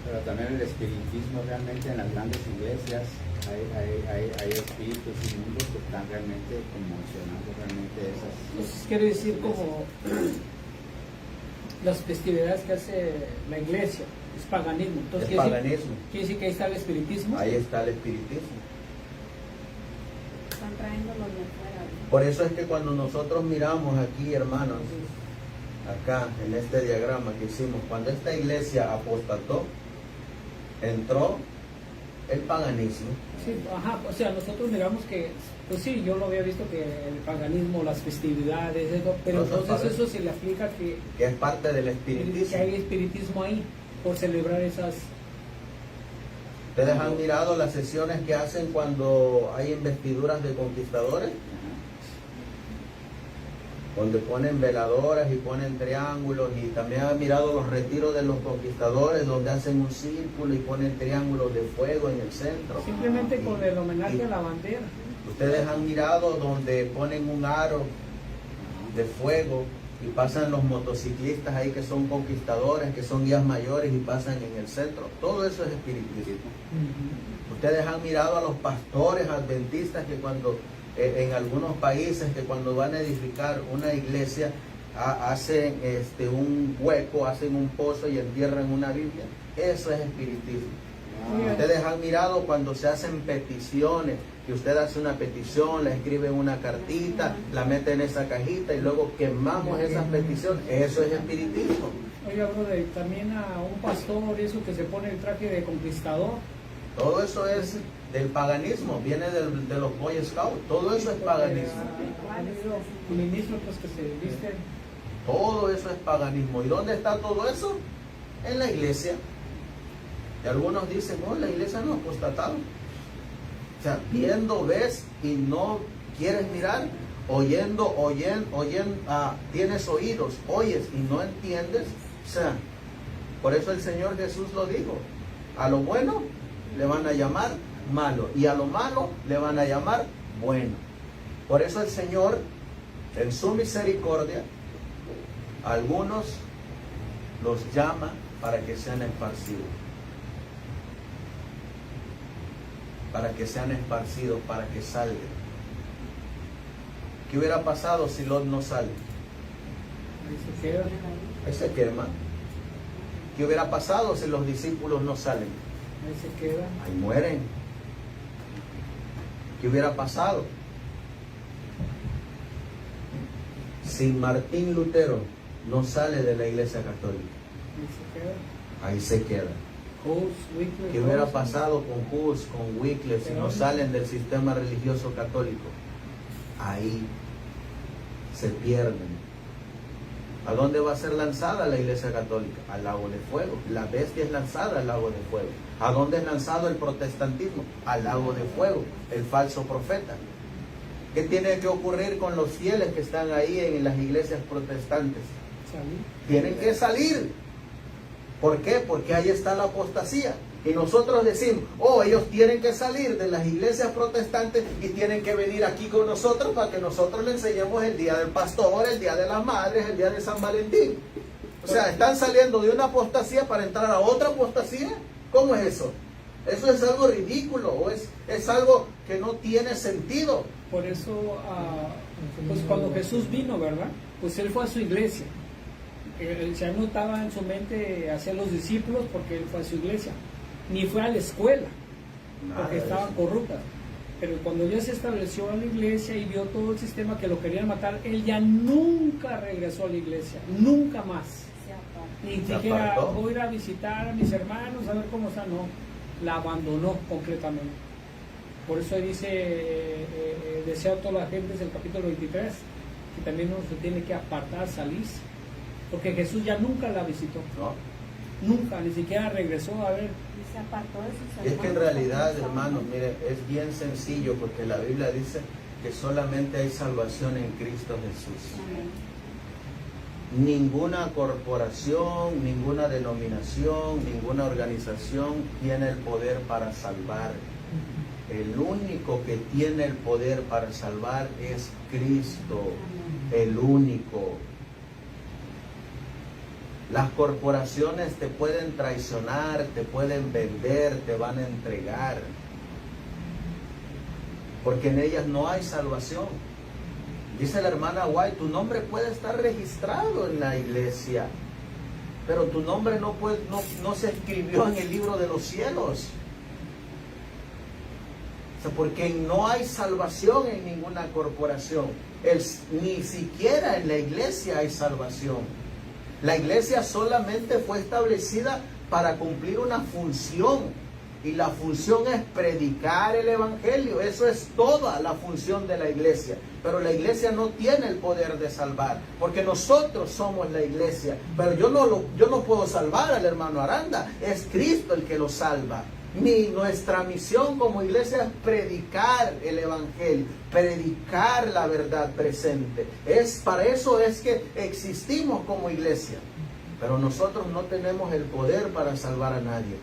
Pero también el espiritismo realmente en las grandes iglesias hay espíritus inmundos que están realmente conmocionando realmente esas. Entonces quiere decir como las festividades que hace la iglesia, es paganismo. Entonces, Es paganismo. Quiere decir que ahí está el espiritismo. Ahí está el espiritismo. Están trayéndolos de fuera. Por eso es que cuando nosotros miramos aquí, hermanos, acá en este diagrama que hicimos, cuando esta iglesia apostató, entró el paganismo. Sí, ajá, o sea, nosotros miramos que, pues sí, yo lo había visto que el paganismo, las festividades, eso, pero Eso entonces sabe. eso se le aplica que Que es parte del que espiritismo. hay espiritismo ahí, por celebrar esas. Ustedes han mirado las sesiones que hacen cuando hay investiduras de conquistadores, donde ponen veladoras y ponen triángulos, y también han mirado los retiros de los conquistadores, donde hacen un círculo y ponen triángulos de fuego en el centro. Simplemente con el homenaje y- a la bandera. Ustedes han mirado donde ponen un aro de fuego y pasan los motociclistas ahí que son conquistadores, que son guías mayores y pasan en el centro. Todo eso es espiritismo. Ustedes han mirado a los pastores adventistas que cuando, en algunos países, que cuando van a edificar una iglesia, hacen un hueco, hacen un pozo y entierran una Biblia. Eso es espiritismo. Oigan. Ustedes han mirado cuando se hacen peticiones, que usted hace una petición, le escribe una cartita, la mete en esa cajita y luego quemamos esas peticiones. Eso es espiritismo. Oiga, brother, también a un pastor, eso que se pone el traje de conquistador. Todo eso es del paganismo, viene de los Boy Scouts. Todo eso es paganismo. Ministros pues, que se visten. Todo eso es paganismo. ¿Y dónde está todo eso? En la iglesia. Y algunos dicen, no, la iglesia no ha apostatado. O sea, viendo ves y no quieres mirar, oyendo, tienes oídos, oyes y no entiendes. O sea, por eso el Señor Jesús lo dijo. A lo bueno le van a llamar malo y a lo malo le van a llamar bueno. Por eso el Señor, en su misericordia, a algunos los llama para que sean esparcidos. Para que sean esparcidos, para que salgan. ¿Qué hubiera pasado si Lot no sale? Ahí se queda. Ahí se quema. ¿Qué hubiera pasado si los discípulos no salen? Ahí se queda. Ahí mueren. ¿Qué hubiera pasado si Martín Lutero no sale de la Iglesia Católica? Ahí se queda. Ahí se queda. Hus, Wycliffe, ¿Qué hubiera Hus. pasado con Hus, con Wycliffe, si no salen del sistema religioso católico? Ahí se pierden. ¿A dónde va a ser lanzada la Iglesia Católica? Al lago de fuego. La bestia es lanzada al lago de fuego. ¿A dónde es lanzado el protestantismo? Al lago de fuego, el falso profeta. ¿Qué tiene que ocurrir con los fieles que están ahí en las iglesias protestantes? Salí. Tienen que salir. ¿Por qué? Porque ahí está la apostasía. Y nosotros decimos, oh, ellos tienen que salir de las iglesias protestantes y tienen que venir aquí con nosotros para que nosotros les enseñemos el día del pastor, el día de las madres, el día de San Valentín. O sea, están saliendo de una apostasía para entrar a otra apostasía. ¿Cómo es eso? Eso es algo ridículo, o es algo que no tiene sentido. Por eso, pues cuando Jesús vino, ¿verdad? Pues él fue a su iglesia. El Señor no estaba en su mente hacia los discípulos porque él fue a su iglesia. Ni fue a la escuela, Nada porque de estaban eso. corruptas. Pero cuando ya se estableció en la iglesia y vio todo el sistema que lo querían matar, él ya nunca regresó a la iglesia, nunca más. Se aparta. Ni Se siquiera apartó. voy a ir a visitar a mis hermanos, a ver cómo están. No, la abandonó completamente. Por eso dice, desea a toda la gente, es el capítulo 23, que también uno se tiene que apartar, salirse. Porque Jesús ya nunca la visitó. ¿No? Nunca, ni siquiera regresó a ver. Y se apartó de sus Y es que en hermanos, realidad, como hermanos, estaban. mire, es bien sencillo porque la Biblia dice que solamente hay salvación en Cristo Jesús. Amén. Ninguna corporación, ninguna denominación, ninguna organización tiene el poder para salvar. El único que tiene el poder para salvar es Cristo, el único. Las corporaciones te pueden traicionar, te pueden vender, te van a entregar, porque en ellas no hay salvación. Dice la hermana White, tu nombre puede estar registrado en la iglesia, pero tu nombre no se escribió en el libro de los cielos. O sea, porque no hay salvación en ninguna corporación. Ni siquiera en la iglesia hay salvación. La iglesia solamente fue establecida para cumplir una función. Y la función es predicar el evangelio. Eso es toda la función de la iglesia. Pero la iglesia no tiene el poder de salvar, porque nosotros somos la iglesia. Pero yo no puedo salvar al hermano Aranda. Es Cristo el que lo salva. Nuestra misión como iglesia es predicar el evangelio, predicar la verdad presente. Para eso es que existimos como iglesia. Pero nosotros no tenemos el poder para salvar a nadie.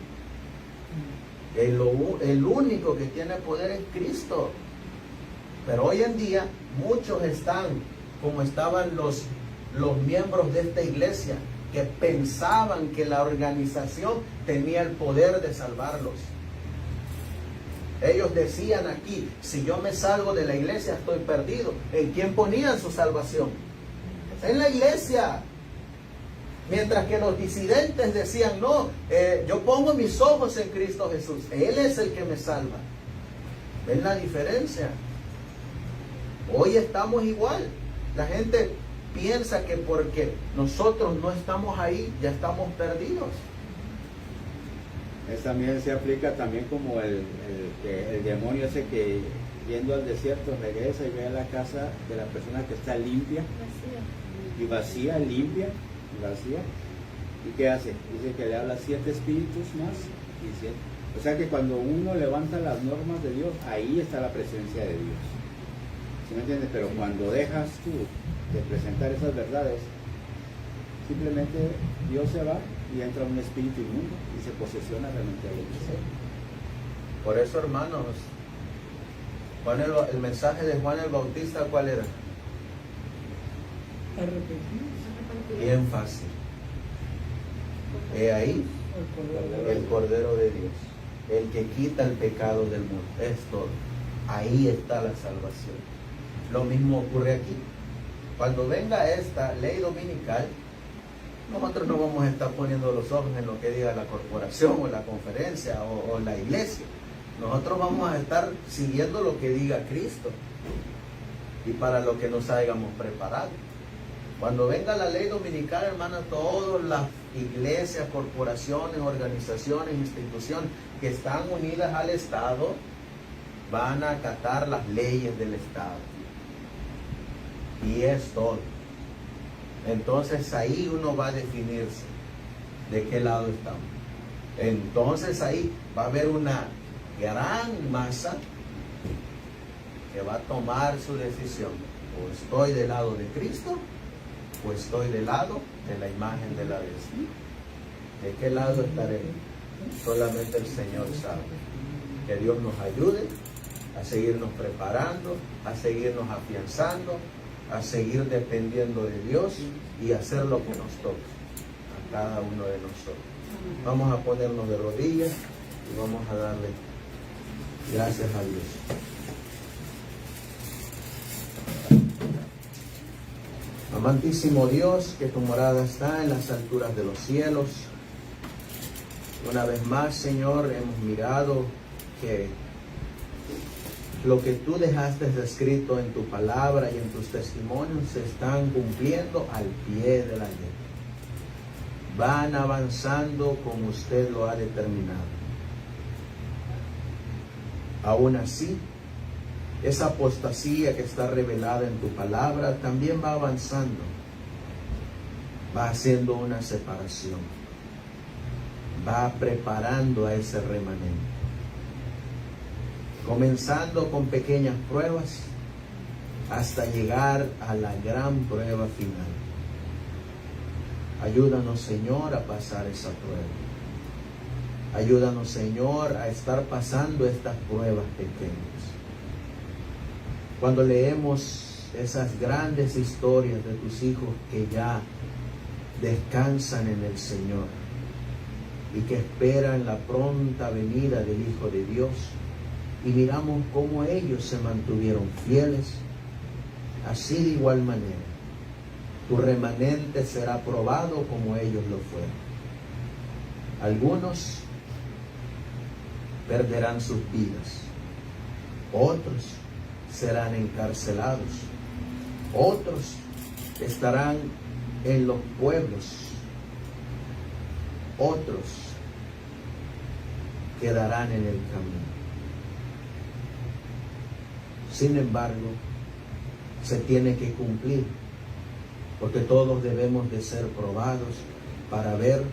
El único que tiene poder es Cristo. Pero hoy en día muchos están como estaban los miembros de esta iglesia, que pensaban que la organización tenía el poder de salvarlos. Ellos decían aquí, si yo me salgo de la iglesia estoy perdido. ¿En quién ponían su salvación? En la iglesia. Mientras que los disidentes decían, no, yo pongo mis ojos en Cristo Jesús. Él es el que me salva. ¿Ven la diferencia? Hoy estamos igual. La gente piensa que porque nosotros no estamos ahí, ya estamos perdidos. También se aplica también como el demonio ese que yendo al desierto regresa y ve a la casa de la persona que está limpia Vacía. y vacía, limpia y vacía. ¿Y qué hace? Dice que le habla 7 espíritus más y 7. O sea que cuando uno levanta las normas de Dios, ahí está la presencia de Dios. ¿Sí me entiendes? Pero cuando dejas tú de presentar esas verdades, simplemente Dios se va y entra un espíritu inmundo y se posesiona realmente a lo que sea. Por eso, hermanos, el mensaje de Juan el Bautista, ¿cuál era? Arrepentidos. Bien fácil. He ahí el Cordero de Dios, el que quita el pecado del mundo. Es todo. Ahí está la salvación. Lo mismo ocurre aquí. Cuando venga esta ley dominical, nosotros no vamos a estar poniendo los ojos en lo que diga la corporación o la conferencia o la iglesia. Nosotros vamos a estar siguiendo lo que diga Cristo y para lo que nos hayamos preparado. Cuando venga la ley dominical, hermanos, todas las iglesias, corporaciones, organizaciones, instituciones que están unidas al Estado van a acatar las leyes del Estado. Y es todo. Entonces ahí uno va a definirse de qué lado estamos. Entonces ahí va a haber una gran masa que va a tomar su decisión. O estoy del lado de Cristo, o estoy del lado de la imagen de la bestia. ¿De qué lado estaremos? Solamente el Señor sabe. Que Dios nos ayude a seguirnos preparando, a seguirnos afianzando, a seguir dependiendo de Dios y hacer lo que nos toca a cada uno de nosotros. Vamos a ponernos de rodillas y vamos a darle gracias a Dios. Amantísimo Dios, que tu morada está en las alturas de los cielos. Una vez más, Señor, hemos mirado que lo que tú dejaste escrito en tu palabra y en tus testimonios se están cumpliendo al pie de la letra. Van avanzando como usted lo ha determinado. Aún así, esa apostasía que está revelada en tu palabra también va avanzando. Va haciendo una separación. va preparando a ese remanente, comenzando con pequeñas pruebas hasta llegar a la gran prueba final. Ayúdanos, Señor, a pasar esa prueba. Ayúdanos, Señor, a estar pasando estas pruebas pequeñas. Cuando leemos esas grandes historias de tus hijos que ya descansan en el Señor y que esperan la pronta venida del Hijo de Dios, y miramos cómo ellos se mantuvieron fieles, así de igual manera tu remanente será probado como ellos lo fueron. Algunos perderán sus vidas, otros serán encarcelados, otros estarán en los pueblos, otros quedarán en el camino. Sin embargo, se tiene que cumplir, porque todos debemos de ser probados para ver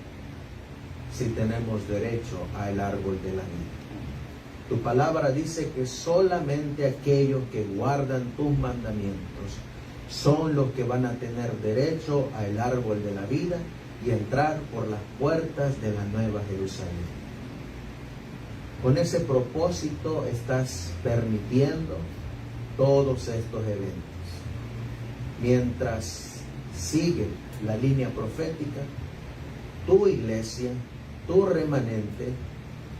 si tenemos derecho al árbol de la vida. Tu palabra dice que solamente aquellos que guardan tus mandamientos son los que van a tener derecho al árbol de la vida y entrar por las puertas de la Nueva Jerusalén. Con ese propósito estás permitiendo todos estos eventos. Mientras sigue la línea profética, tu iglesia, tu remanente,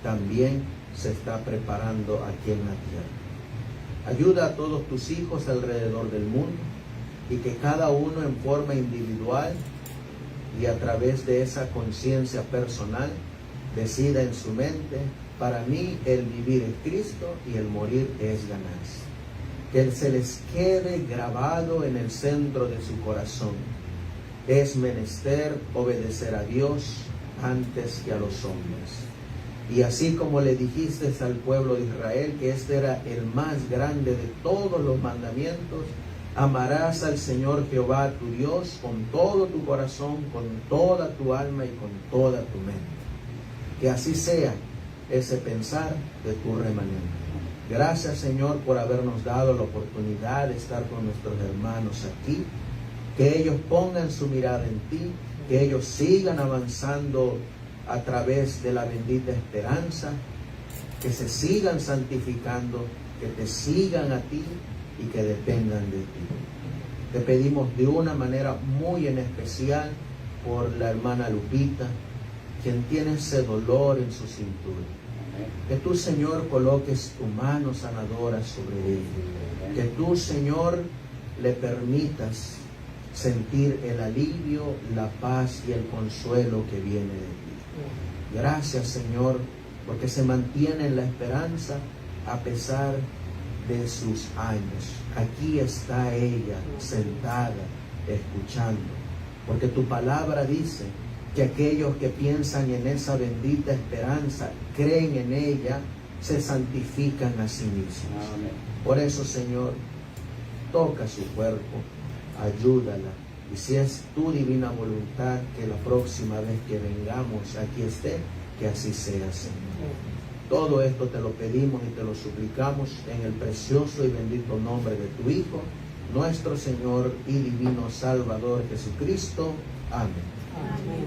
también se está preparando aquí en la tierra. Ayuda a todos tus hijos alrededor del mundo y que cada uno en forma individual y a través de esa conciencia personal decida en su mente: para mí el vivir es Cristo y el morir es ganancia. Que se les quede grabado en el centro de su corazón: es menester obedecer a Dios antes que a los hombres. Y así como le dijiste al pueblo de Israel que este era el más grande de todos los mandamientos: amarás al Señor Jehová tu Dios con todo tu corazón, con toda tu alma y con toda tu mente. Que así sea ese pensar de tu remanente. Gracias, Señor, por habernos dado la oportunidad de estar con nuestros hermanos aquí. Que ellos pongan su mirada en ti, que ellos sigan avanzando a través de la bendita esperanza, que se sigan santificando, que te sigan a ti y que dependan de ti. Te pedimos de una manera muy en especial por la hermana Lupita, quien tiene ese dolor en su cintura. Que tú, Señor, coloques tu mano sanadora sobre ella. Que tú, Señor, le permitas sentir el alivio, la paz y el consuelo que viene de ti. Gracias, Señor, porque se mantiene en la esperanza a pesar de sus años. Aquí está ella sentada, escuchando, porque tu palabra dice que aquellos que piensan en esa bendita esperanza, creen en ella, se santifican a sí mismos. Amén. Por eso, Señor, toca su cuerpo, ayúdala, y si es tu divina voluntad que la próxima vez que vengamos aquí esté, que así sea, Señor. Todo esto te lo pedimos y te lo suplicamos en el precioso y bendito nombre de tu Hijo, nuestro Señor y divino Salvador Jesucristo. Amén. Amén.